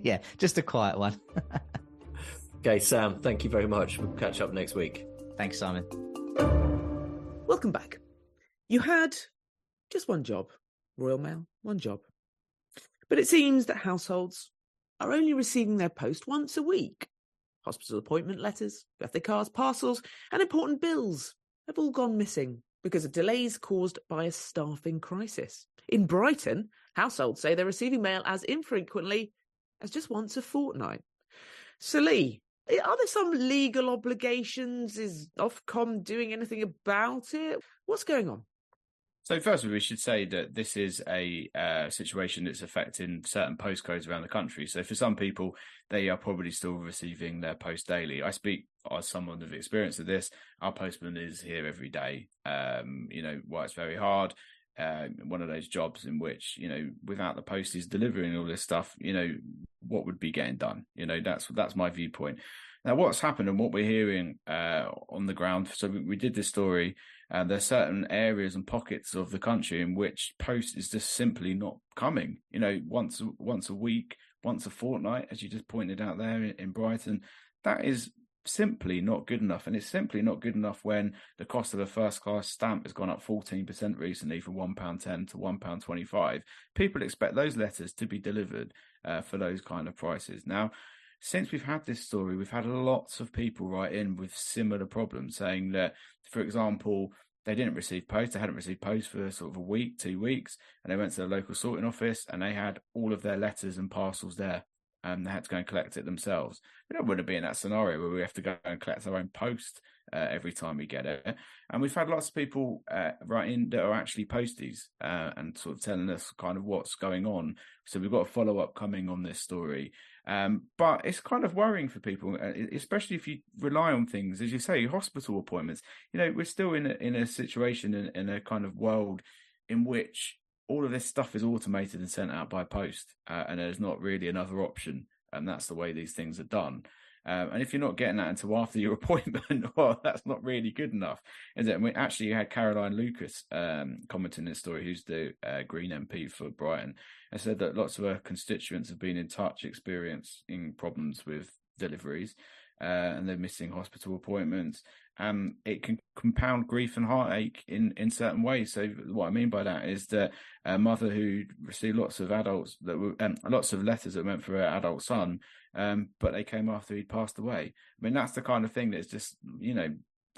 Yeah, just a quiet one. Okay, Sam, thank you very much. We'll catch up next week. Thanks, Simon. Welcome back. You had just one job, Royal Mail, one job. But it seems that households are only receiving their post once a week. Hospital appointment letters, birthday cards, parcels, and important bills have all gone missing because of delays caused by a staffing crisis. In Brighton, households say they're receiving mail as infrequently as just once a fortnight. So, Lee, are there some legal obligations? Is Ofcom doing anything about it? What's going on? So firstly, we should say that this is a situation that's affecting certain postcodes around the country. So for some people, they are probably still receiving their post daily. I speak as someone with experience of this. Our postman is here every day. Works very hard. One of those jobs in which, without the posties delivering all this stuff, what would be getting done? That's my viewpoint. Now, what's happened and what we're hearing on the ground, so we did this story, there's certain areas and pockets of the country in which post is just simply not coming. Once a week, once a fortnight, as you just pointed out there in Brighton. That is simply not good enough. And it's simply not good enough when the cost of a first class stamp has gone up 14% recently from £1.10 to £1.25. People expect those letters to be delivered for those kind of prices. Now, since we've had this story, we've had lots of people write in with similar problems, saying that, for example, they didn't receive post. They hadn't received post for sort of a week, 2 weeks, and they went to the local sorting office and they had all of their letters and parcels there. They had to go and collect it themselves. We don't want to be in that scenario where we have to go and collect our own post every time we get it. And we've had lots of people write in that are actually posties and sort of telling us kind of what's going on. So we've got a follow-up coming on this story. But it's kind of worrying for people, especially if you rely on things, as you say, hospital appointments. We're still in a situation in a kind of world in which all of this stuff is automated and sent out by post, and there's not really another option, and that's the way these things are done. And if you're not getting that until after your appointment, well, that's not really good enough, is it? And we actually had Caroline Lucas commenting this story, who's the Green MP for Brighton, and said that lots of her constituents have been in touch, experiencing problems with deliveries, and they're missing hospital appointments. It can compound grief and heartache in certain ways. So what I mean by that is that a mother who received lots of letters that were meant for her adult son, but they came after he'd passed away. I mean, that's the kind of thing that's just,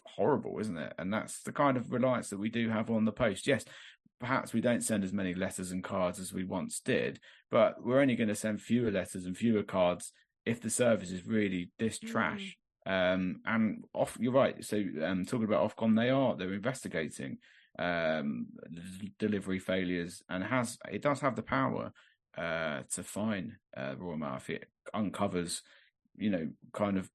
horrible, isn't it? And that's the kind of reliance that we do have on the post. Yes, perhaps we don't send as many letters and cards as we once did, but we're only going to send fewer letters and fewer cards if the service is really this trash. And you're right. So talking about Ofcom, they're investigating delivery failures, and it does have the power to fine Royal Mail if it uncovers, kind of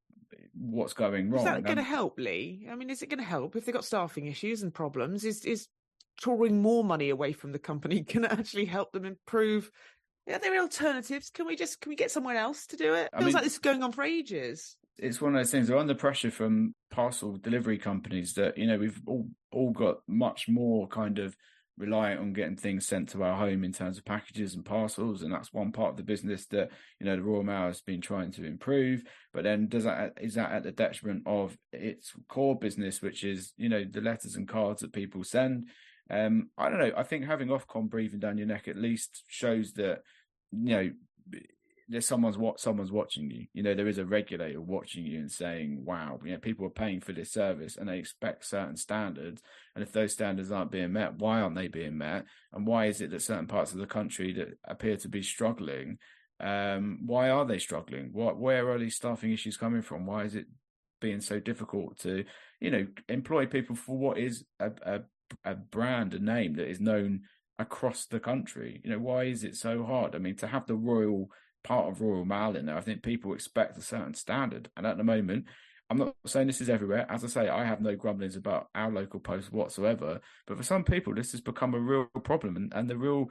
what's going wrong. Is that going to help, Lee? I mean, is it going to help if they've got staffing issues and problems? Is drawing more money away from the company going to actually help them improve? Are there alternatives? Can we get someone else to do it? Feels like this is going on for ages. It's one of those things. They're under pressure from parcel delivery companies that, we've all got much more kind of reliant on getting things sent to our home in terms of packages and parcels. And that's one part of the business that, the Royal Mail has been trying to improve. But then is that at the detriment of its core business, which is, the letters and cards that people send? I don't know. I think having Ofcom breathing down your neck at least shows that, there's someone's watching you. There is a regulator watching you and saying, wow, people are paying for this service and they expect certain standards. And if those standards aren't being met, why aren't they being met? And why is it that certain parts of the country that appear to be struggling, why are they struggling? Where are these staffing issues coming from? Why is it being so difficult to, employ people for what is a brand, a name that is known across the country? Why is it so hard? I mean, to have the royal part of Royal Mail in there, I think people expect a certain standard. And at the moment, I'm not saying this is everywhere. As I say, I have no grumblings about our local post whatsoever. But for some people, this has become a real problem. And the real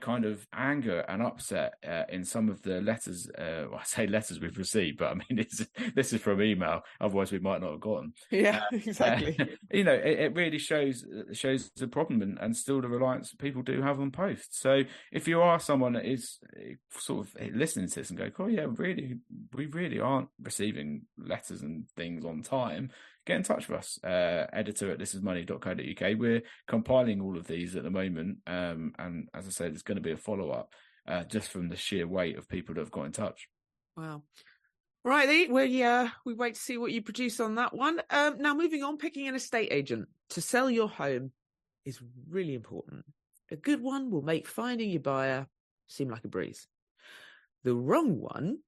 kind of anger and upset in some of the letters, I say letters we've received, but I mean, this is from email. Otherwise, we might not have gotten. Yeah, exactly. It really shows the problem and still the reliance people do have on post. So if you are someone that is sort of listening to this and go, oh yeah, we really aren't receiving letters and things on time, get in touch with us, editor at thisismoney.co.uk. We're compiling all of these at the moment. And as I said, there's going to be a follow-up just from the sheer weight of people that have got in touch. Wow. Right, Lee, we wait to see what you produce on that one. Now, moving on, picking an estate agent to sell your home is really important. A good one will make finding your buyer seem like a breeze. The wrong one,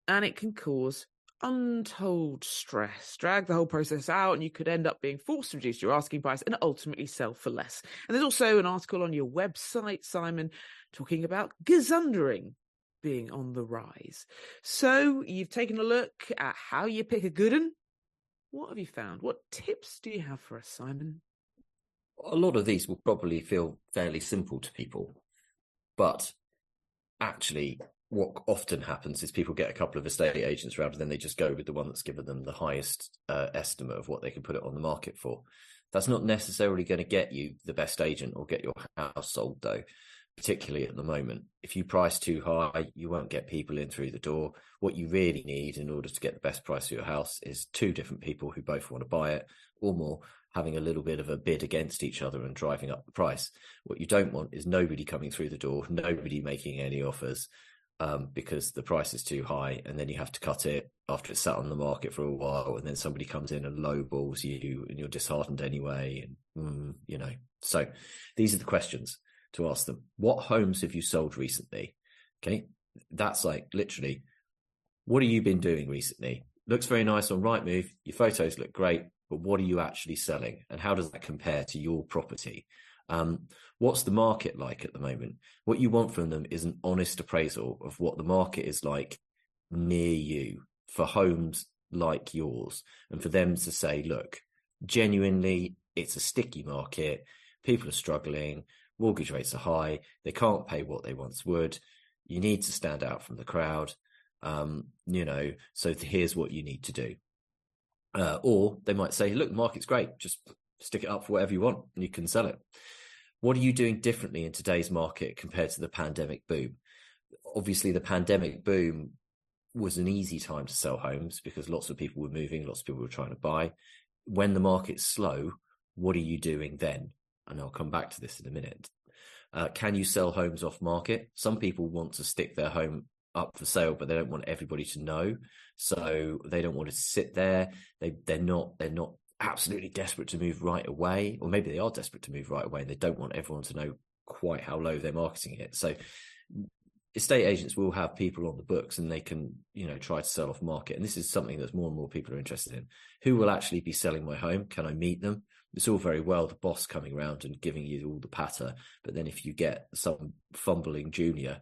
and it can cause untold stress, drag the whole process out, and you could end up being forced to reduce your asking price and ultimately sell for less. And there's also an article on your website, Simon, talking about gesundering being on the rise. So you've taken a look at how you pick a good one. What have you found? What tips do you have for us, Simon? A lot of these will probably feel fairly simple to people, but actually what often happens is people get a couple of estate agents around and then they just go with the one that's given them the highest estimate of what they can put it on the market for. That's not necessarily going to get you the best agent or get your house sold, though, particularly at the moment. If you price too high, you won't get people in through the door. What you really need in order to get the best price for your house is two different people who both want to buy it or more, having a little bit of a bid against each other and driving up the price. What you don't want is nobody coming through the door, nobody making any offers, because the price is too high, and then you have to cut it after it's sat on the market for a while, and then somebody comes in and lowballs you and you're disheartened anyway. And so these are the questions to ask them. What homes have you sold recently? Okay, that's like literally, what have you been doing recently? Looks very nice on Rightmove, your photos look great, but what are you actually selling, and how does that compare to your property? What's the market like at the moment? What you want from them is an honest appraisal of what the market is like near you for homes like yours, and for them to say, look, genuinely, it's a sticky market. People are struggling. Mortgage rates are high. They can't pay what they once would. You need to stand out from the crowd. So here's what you need to do. Or they might say, look, the market's great. Just stick it up for whatever you want and you can sell it. What are you doing differently in today's market compared to the pandemic boom? Obviously, the pandemic boom was an easy time to sell homes because lots of people were moving, lots of people were trying to buy. When the market's slow, what are you doing then? And I'll come back to this in a minute. Can you sell homes off market? Some people want to stick their home up for sale, but they don't want everybody to know. So they don't want it to sit there. They're not absolutely desperate to move right away, or maybe they are desperate to move right away and they don't want everyone to know quite how low they're marketing it. So estate agents will have people on the books and they can, try to sell off market. And this is something that more and more people are interested in. Who will actually be selling my home? Can I meet them? It's all very well the boss coming around and giving you all the patter, but then if you get some fumbling junior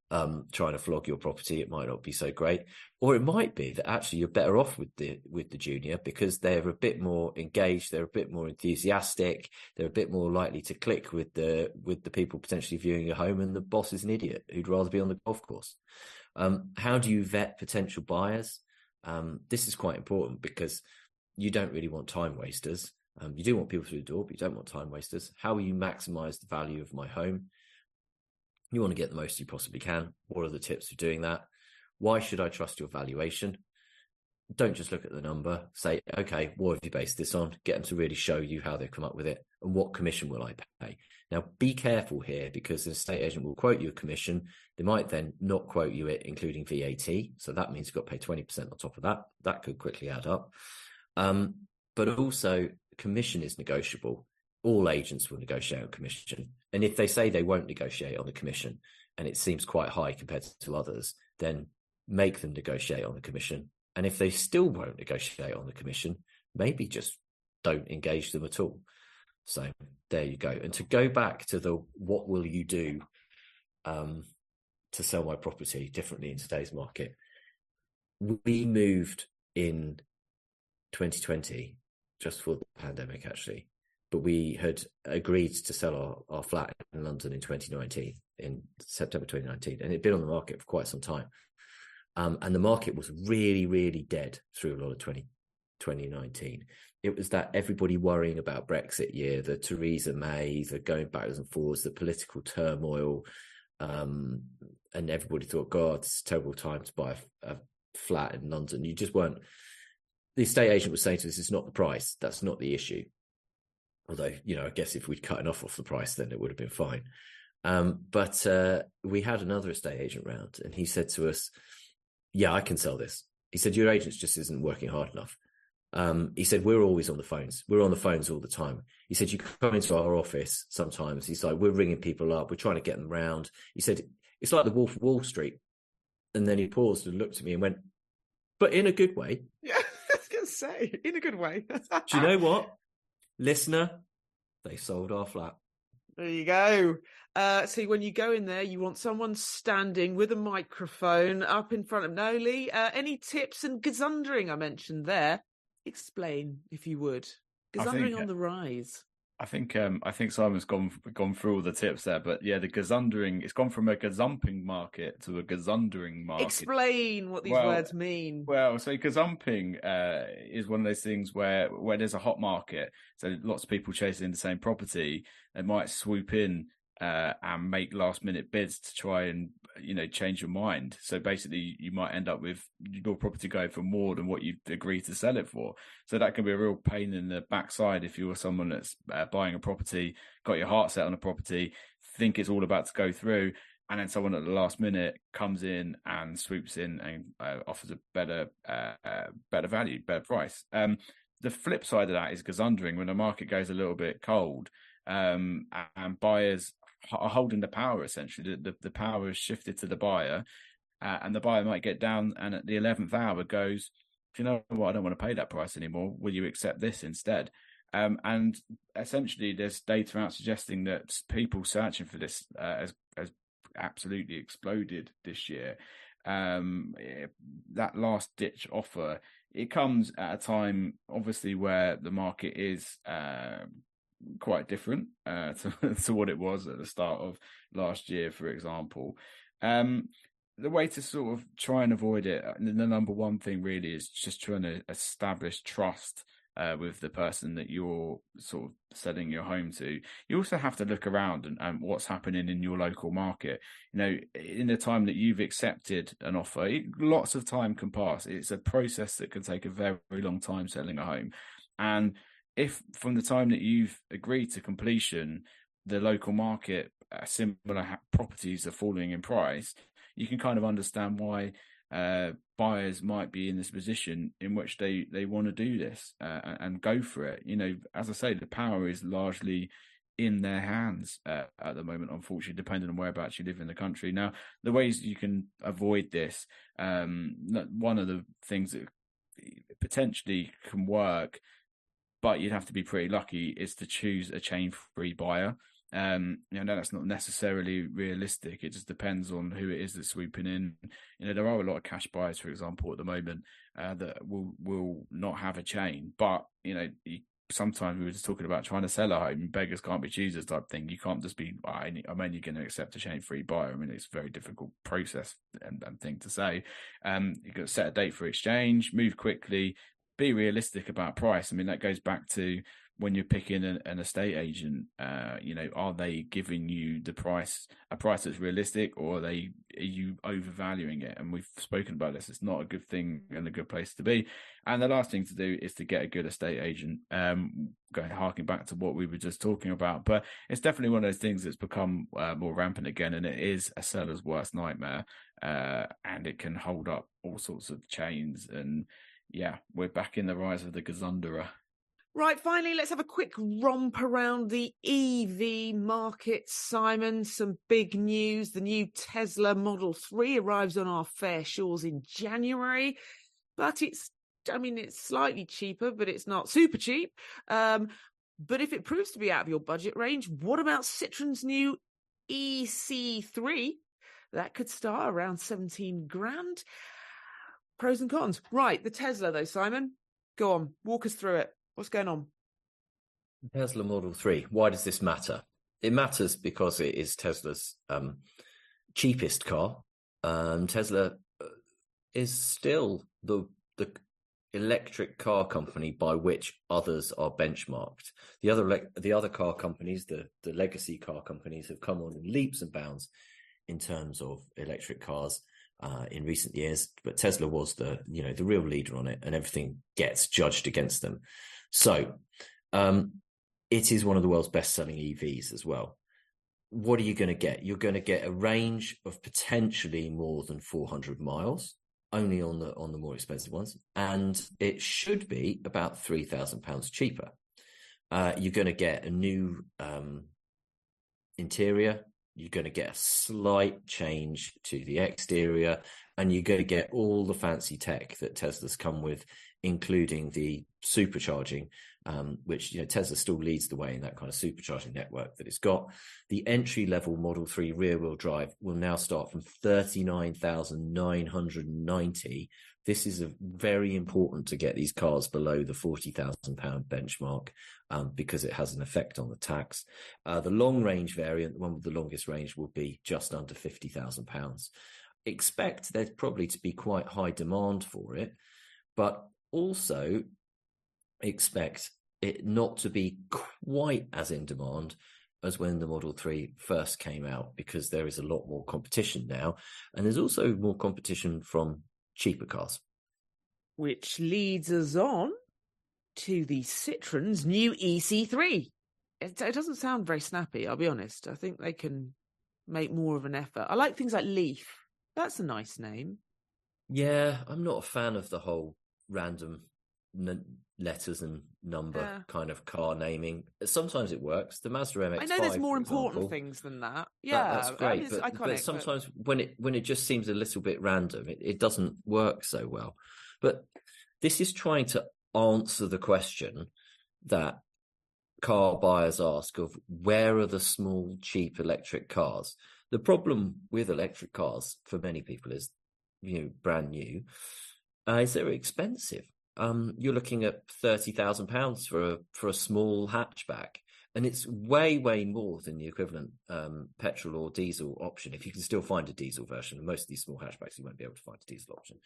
trying to flog your property, it might not be so great. Or it might be that actually you're better off with the junior because they're a bit more engaged, they're a bit more enthusiastic, they're a bit more likely to click with the people potentially viewing your home, and the boss is an idiot who'd rather be on the golf course. How do you vet potential buyers? This is quite important because you don't really want time wasters. You do want people through the door, but you don't want time wasters. How will you maximize the value of my home? You want to get the most you possibly can. What are the tips for doing that? Why should I trust your valuation? Don't just look at the number. Say, okay, what have you based this on? Get them to really show you how they've come up with it and what commission will I pay. Now, be careful here because an estate agent will quote you a commission. They might then not quote you it, including VAT. So that means you've got to pay 20% on top of that. That could quickly add up. But also, commission is negotiable. All agents will negotiate on commission. And if they say they won't negotiate on the commission and it seems quite high compared to others, then make them negotiate on the commission. And if they still won't negotiate on the commission, maybe just don't engage them at all. So there you go. And to go back to the what will you do to sell my property differently in today's market? We moved in 2020, just for the pandemic actually. But we had agreed to sell our flat in London in 2019, in September 2019, and it'd been on the market for quite some time. And the market was really, really dead through a lot of 2019. It was that everybody worrying about Brexit year, the Theresa May, the going backwards and forwards, the political turmoil, and everybody thought, God, it's a terrible time to buy a flat in London. You just weren't. The estate agent was saying to us, it's not the price. That's not the issue. Although, I guess if we'd cut enough off the price, then it would have been fine. But we had another estate agent round and he said to us, yeah, I can sell this. He said, your agent just isn't working hard enough. He said, we're always on the phones. We're on the phones all the time. He said, you come into our office sometimes. He's like, we're ringing people up. We're trying to get them round. He said, it's like the Wolf of Wall Street. And then he paused and looked at me and went, but in a good way. Yeah, I was going to say, in a good way. Do you know what? Listener, they sold our flat. There you go. See, when you go in there, you want someone standing with a microphone up in front of Noli. Any tips and gazundering I mentioned there? Explain, if you would. Gazundering on the rise. I think Simon's gone through all the tips there, but yeah, the gazundering, it's gone from a gazumping market to a gazundering market. Explain what these words mean. Well, so gazumping is one of those things where there's a hot market, so lots of people chasing the same property, they might swoop in and make last minute bids to try and change your mind. So basically, you might end up with your property going for more than what you've agreed to sell it for. So that can be a real pain in the backside if you were someone that's buying a property, got your heart set on a property, think it's all about to go through, and then someone at the last minute comes in and swoops in and offers a better value, better price. The flip side of that is gazundering, when the market goes a little bit cold, and buyers are holding the power. Essentially, the power is shifted to the buyer, and the buyer might get down and at the 11th hour goes, "Do you know what? I don't want to pay that price anymore. Will you accept this instead?" And essentially, there's data out suggesting that people searching for this has absolutely exploded this year. That last ditch offer, it comes at a time obviously where the market is quite different to what it was at the start of last year, for example. The way to sort of try and avoid it, the number one thing really is just trying to establish trust with the person that you're sort of selling your home to. You also have to look around and what's happening in your local market. In the time that you've accepted an offer, lots of time can pass. It's a process that can take a very, very long time selling a home. And if from the time that you've agreed to completion, the local market, similar properties are falling in price, you can kind of understand why buyers might be in this position in which they want to do this and go for it. As I say, the power is largely in their hands at the moment, unfortunately, depending on whereabouts you live in the country. Now, the ways you can avoid this, one of the things that potentially can work, but you'd have to be pretty lucky, is to choose a chain-free buyer. That's not necessarily realistic. It just depends on who it is that's swooping in. There are a lot of cash buyers, for example, at the moment that will not have a chain. But sometimes we were just talking about trying to sell a home, beggars can't be choosers type thing. You can't just be, I'm only going to accept a chain-free buyer. I mean, it's a very difficult process and thing to say. You've got to set a date for exchange, move quickly, be realistic about price. I mean, that goes back to when you're picking an estate agent. Are they giving you a price that's realistic, or are you overvaluing it? And we've spoken about this. It's not a good thing and a good place to be. And the last thing to do is to get a good estate agent. Harking back to what we were just talking about, but it's definitely one of those things that's become more rampant again, and it is a seller's worst nightmare. And it can hold up all sorts of chains. And yeah, we're back in the rise of the gazunderer. Right, finally, let's have a quick romp around the EV market, Simon. Some big news. The new Tesla Model 3 arrives on our fair shores in January, but it's slightly cheaper, but it's not super cheap. But if it proves to be out of your budget range, what about Citroen's new EC3? That could start around 17 grand. Pros and cons. Right, the Tesla though, Simon. Go on, walk us through it. What's going on? Tesla Model 3. Why does this matter? It matters because it is Tesla's cheapest car. Tesla is still the electric car company by which others are benchmarked. The other car companies, the legacy car companies, have come on in leaps and bounds in terms of electric cars in recent years, but Tesla was the real leader on it, and everything gets judged against them. So it is one of the world's best-selling EVs as well. What are you going to get? You're going to get a range of potentially more than 400 miles, only on the more expensive ones, and it should be about £3,000 cheaper. You're going to get a new interior. You're going to get a slight change to the exterior, and you're going to get all the fancy tech that Tesla's come with, including the supercharging which, Tesla still leads the way in that kind of supercharging network that it's got. The entry-level Model 3 rear-wheel drive will now start from 39,990. This is very important to get these cars below the £40,000 benchmark because it has an effect on the tax. The long-range variant, the one with the longest range, will be just under £50,000. Expect there's probably to be quite high demand for it, but also expect it not to be quite as in demand as when the Model 3 first came out, because there is a lot more competition now, and there's also more competition from cheaper cars. Which leads us on to the Citroen's new EC3. It doesn't sound very snappy, I'll be honest. I think they can make more of an effort. I like things like Leaf. That's a nice name. Yeah, I'm not a fan of the whole random letters and number kind of car naming. Sometimes it works. The Mazda MX-5, I know there's more important example, things than that. Yeah, that's great. it's iconic, but sometimes when it just seems a little bit random, it doesn't work so well. But this is trying to answer the question that car buyers ask of where are the small, cheap electric cars? The problem with electric cars for many people is, brand new, is they're expensive. You're looking at £30,000 for a small hatchback, and it's way, way more than the equivalent petrol or diesel option. If you can still find a diesel version, and most of these small hatchbacks you won't be able to find a diesel option.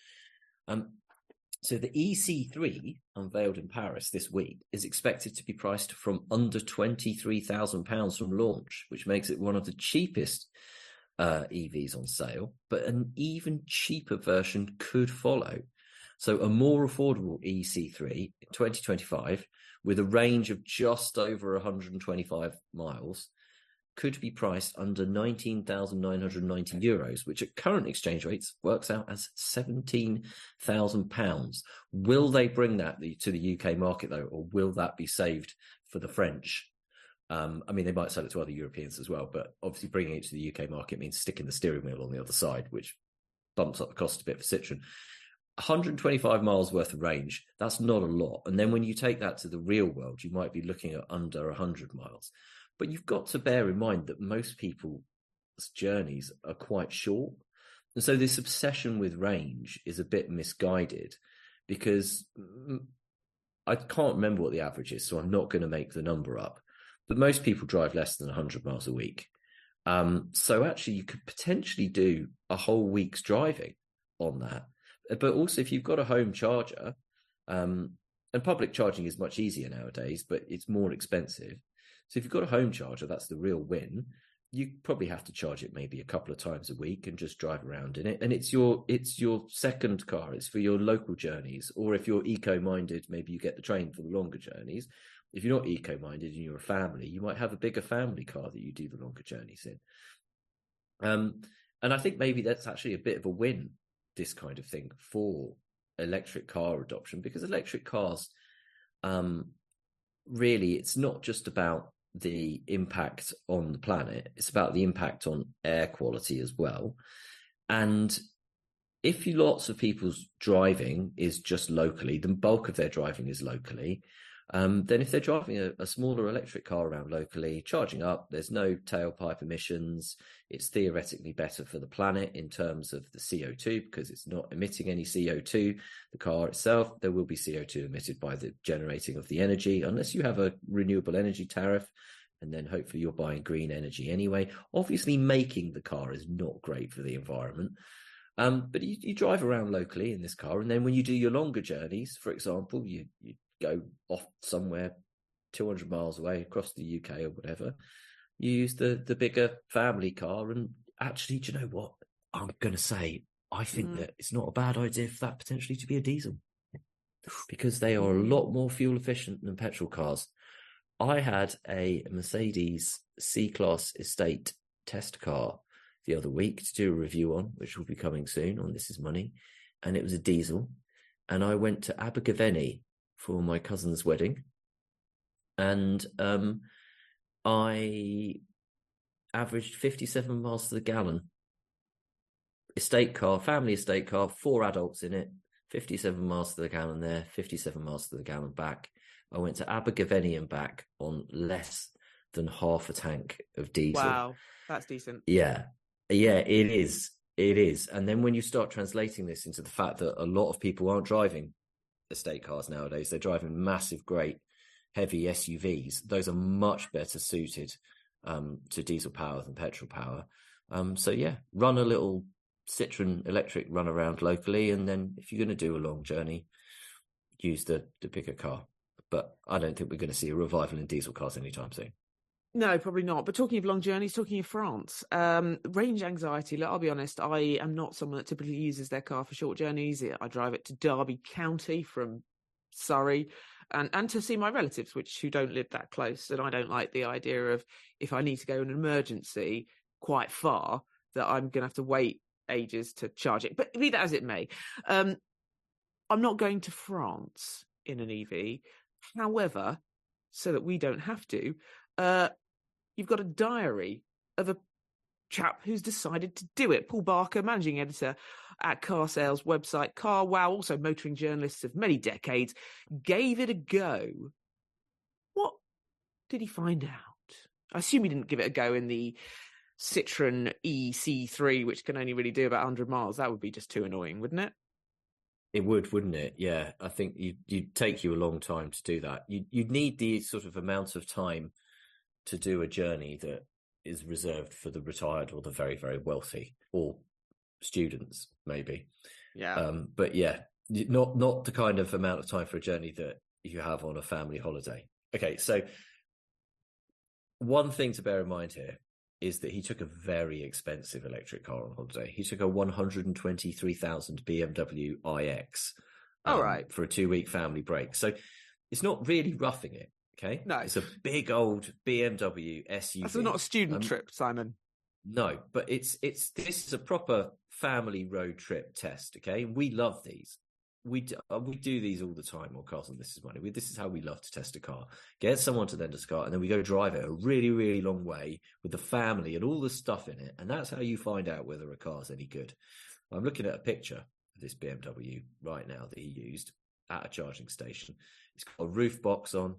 So the EC3, unveiled in Paris this week, is expected to be priced from under £23,000 from launch, which makes it one of the cheapest EVs on sale. But an even cheaper version could follow. So a more affordable EC3 in 2025, with a range of just over 125 miles, could be priced under €19,990, which at current exchange rates works out as £17,000. Will they bring that to the UK market, though, or will that be saved for the French? They might sell it to other Europeans as well, but obviously bringing it to the UK market means sticking the steering wheel on the other side, which bumps up the cost a bit for Citroen. 125 miles worth of range, that's not a lot. And then when you take that to the real world, you might be looking at under 100 miles. But you've got to bear in mind that most people's journeys are quite short. And so this obsession with range is a bit misguided, because I can't remember what the average is, so I'm not going to make the number up. But most people drive less than 100 miles a week. So actually you could potentially do a whole week's driving on that. But also if you've got a home charger, and public charging is much easier nowadays, but it's more expensive. So if you've got a home charger, that's the real win. You probably have to charge it maybe a couple of times a week and just drive around in it. And it's your second car. It's for your local journeys. Or if you're eco-minded, maybe you get the train for the longer journeys. If you're not eco-minded and you're a family, you might have a bigger family car that you do the longer journeys in. And I think maybe that's actually a bit of a win, this kind of thing, for electric car adoption, because electric cars, really, it's not just about the impact on the planet, it's about the impact on air quality as well. And if lots of people's driving is just locally, the bulk of their driving is locally, then if they're driving a smaller electric car around locally, charging up, there's no tailpipe emissions. It's theoretically better for the planet in terms of the CO2, because it's not emitting any CO2. The car itself, there will be CO2 emitted by the generating of the energy, unless you have a renewable energy tariff, and then hopefully you're buying green energy anyway. Obviously, making the car is not great for the environment. But you drive around locally in this car, and then when you do your longer journeys, for example, you go off somewhere 200 miles away across the UK or whatever, you use the bigger family car. And actually, do you know what? I'm going to say, I think that it's not a bad idea for that potentially to be a diesel, because they are a lot more fuel efficient than petrol cars. I had a Mercedes C-Class estate test car the other week to do a review on, which will be coming soon on This Is Money, and it was a diesel. And I went to Abergavenny for my cousin's wedding, and I averaged 57 miles to the gallon. Estate car, family estate car, 4 adults in it, 57 miles to the gallon there, 57 miles to the gallon back. I went to Abergavenny and back on less than half a tank of diesel. Wow, that's decent. Yeah, it is. It is. And then when you start translating this into the fact that a lot of people aren't driving estate cars nowadays, they're driving massive, great, heavy SUVs. Those are much better suited to diesel power than petrol power. So yeah, run a little Citroen electric run around locally, and then if you're going to do a long journey, use the bigger car. But I don't think we're going to see a revival in diesel cars anytime soon. No, probably not. But talking of long journeys, talking of France, range anxiety. Look, I'll be honest, I am not someone that typically uses their car for short journeys. I drive it to Derby County from Surrey and to see my relatives, who don't live that close. And I don't like the idea of, if I need to go in an emergency quite far, that I'm going to have to wait ages to charge it. But be that as it may, I'm not going to France in an EV. However, so that we don't have to, you've got a diary of a chap who's decided to do it. Paul Barker, managing editor at car sales website CarWow, also motoring journalist of many decades, gave it a go. What did he find out? I assume he didn't give it a go in the Citroen EC3, which can only really do about 100 miles. That would be just too annoying, wouldn't it? It would, wouldn't it? Yeah, I think you'd take you a long time to do that. You'd need the sort of amount of time to do a journey that is reserved for the retired or the very, very wealthy, or students, maybe. Yeah. But yeah, not the kind of amount of time for a journey that you have on a family holiday. Okay, so one thing to bear in mind here is that he took a very expensive electric car on holiday. He took a 123,000 BMW iX for a 2-week family break. So it's not really roughing it, okay? No. It's a big old BMW SUV. That's not a student trip, Simon. No, but this is a proper family road trip test, okay? We love these. We do these all the time on Cars and This Is Money. This is how we love to test a car. Get someone to lend us a car, and then we go drive it a really, really long way with the family and all the stuff in it. And that's how you find out whether a car's any good. I'm looking at a picture of this BMW right now that he used at a charging station. It's got a roof box on.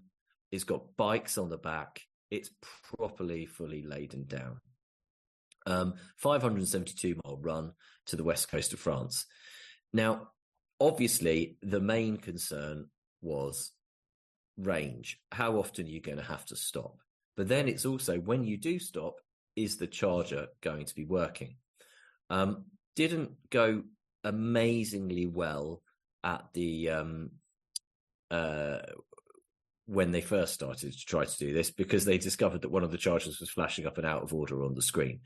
It's got bikes on the back. It's properly, fully laden down. 572-mile run to the west coast of France. Now, obviously, the main concern was range. How often are you going to have to stop? But then it's also, when you do stop, is the charger going to be working? Didn't go amazingly well at the when they first started to try to do this, because they discovered that one of the chargers was flashing up and out of order on the screen.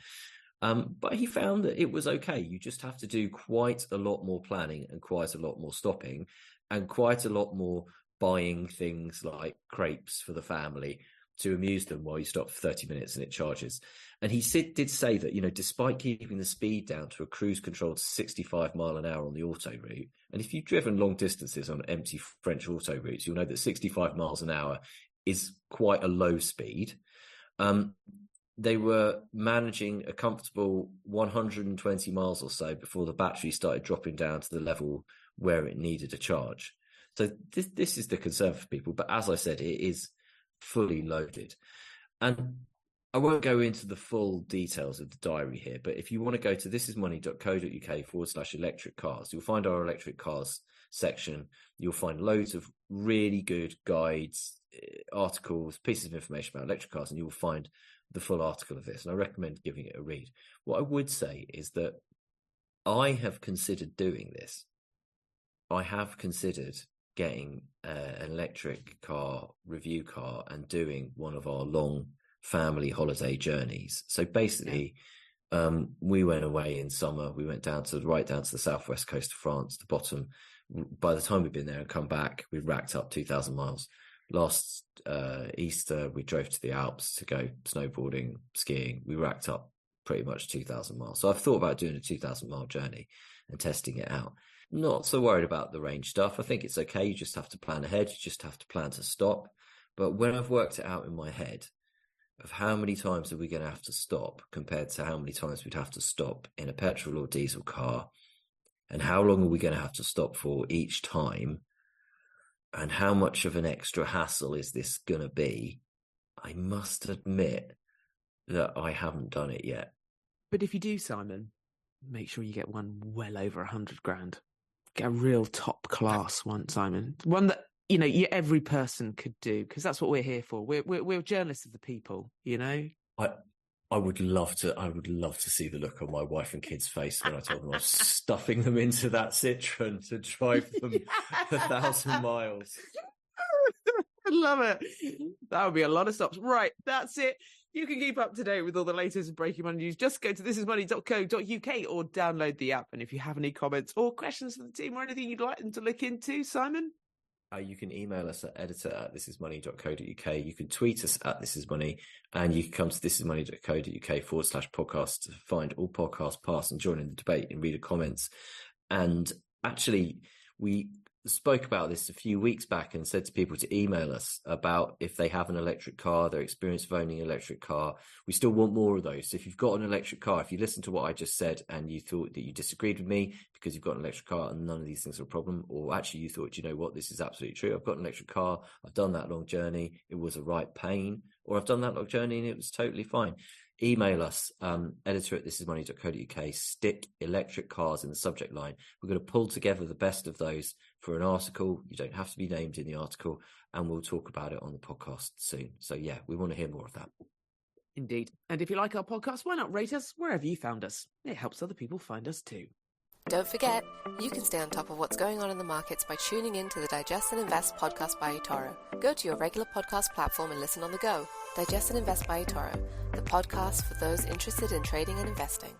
But he found that it was okay. You just have to do quite a lot more planning and quite a lot more stopping and quite a lot more buying things like crepes for the family to amuse them while you stop for 30 minutes and it charges. And he did say that, despite keeping the speed down to a cruise controlled 65 mile an hour on the auto route, and if you've driven long distances on empty French auto routes, you'll know that 65 miles an hour is quite a low speed. They were managing a comfortable 120 miles or so before the battery started dropping down to the level where it needed a charge. So this is the concern for people. But as I said, it is fully loaded. And I won't go into the full details of the diary here, but if you want to go to thisismoney.co.uk/electric cars, you'll find our electric cars section. You'll find loads of really good guides, articles, pieces of information about electric cars, and you'll find the full article of this, and I recommend giving it a read. What I would say is that I have considered doing this. I have considered getting an electric car, review car, and doing one of our long family holiday journeys. So basically, we went away in summer. We went right down to the southwest coast of France, the bottom. By the time we'd been there and come back, we racked up 2,000 miles. Last Easter, we drove to the Alps to go snowboarding, skiing. We racked up pretty much 2,000 miles. So I've thought about doing a 2,000-mile journey and testing it out. Not so worried about the range stuff. I think it's okay. You just have to plan ahead. You just have to plan to stop. But when I've worked it out in my head of how many times are we going to have to stop compared to how many times we'd have to stop in a petrol or diesel car, and how long are we going to have to stop for each time, and how much of an extra hassle is this going to be, I must admit that I haven't done it yet. But if you do, Simon, make sure you get one well over 100 grand. Get a real top class one, Simon. One that, every person could do, because that's what we're here for. We're journalists of the people, I would love to see the look on my wife and kids' face when I told them I was stuffing them into that Citroen to drive them 1,000 miles. I love it. That would be a lot of stops. Right, that's it. You can keep up to date with all the latest breaking money news. Just go to thisismoney.co.uk or download the app. And if you have any comments or questions for the team or anything you'd like them to look into, Simon? You can email us at editor@thisismoney.co.uk. You can tweet us at thisismoney, and you can come to thisismoney.co.uk/podcast to find all podcasts past and join in the debate and read the comments. And actually, we spoke about this a few weeks back and said to people to email us about if they have an electric car, their experience of owning an electric car. We still want more of those. So if you've got an electric car, if you listened to what I just said and you thought that you disagreed with me because you've got an electric car and none of these things are a problem, or actually you thought, you know what, this is absolutely true. I've got an electric car. I've done that long journey. It was a right pain. Or I've done that long journey and it was totally fine. Email us, editor@thisismoney.co.uk, stick electric cars in the subject line. We're going to pull together the best of those for an article. You don't have to be named in the article, and we'll talk about it on the podcast soon. So yeah, we want to hear more of that. Indeed. And if you like our podcast, why not rate us wherever you found us? It helps other people find us too. Don't forget, you can stay on top of what's going on in the markets by tuning in to the Digest and Invest podcast by eToro. Go to your regular podcast platform and listen on the go. Digest and Invest by eToro, the podcast for those interested in trading and investing.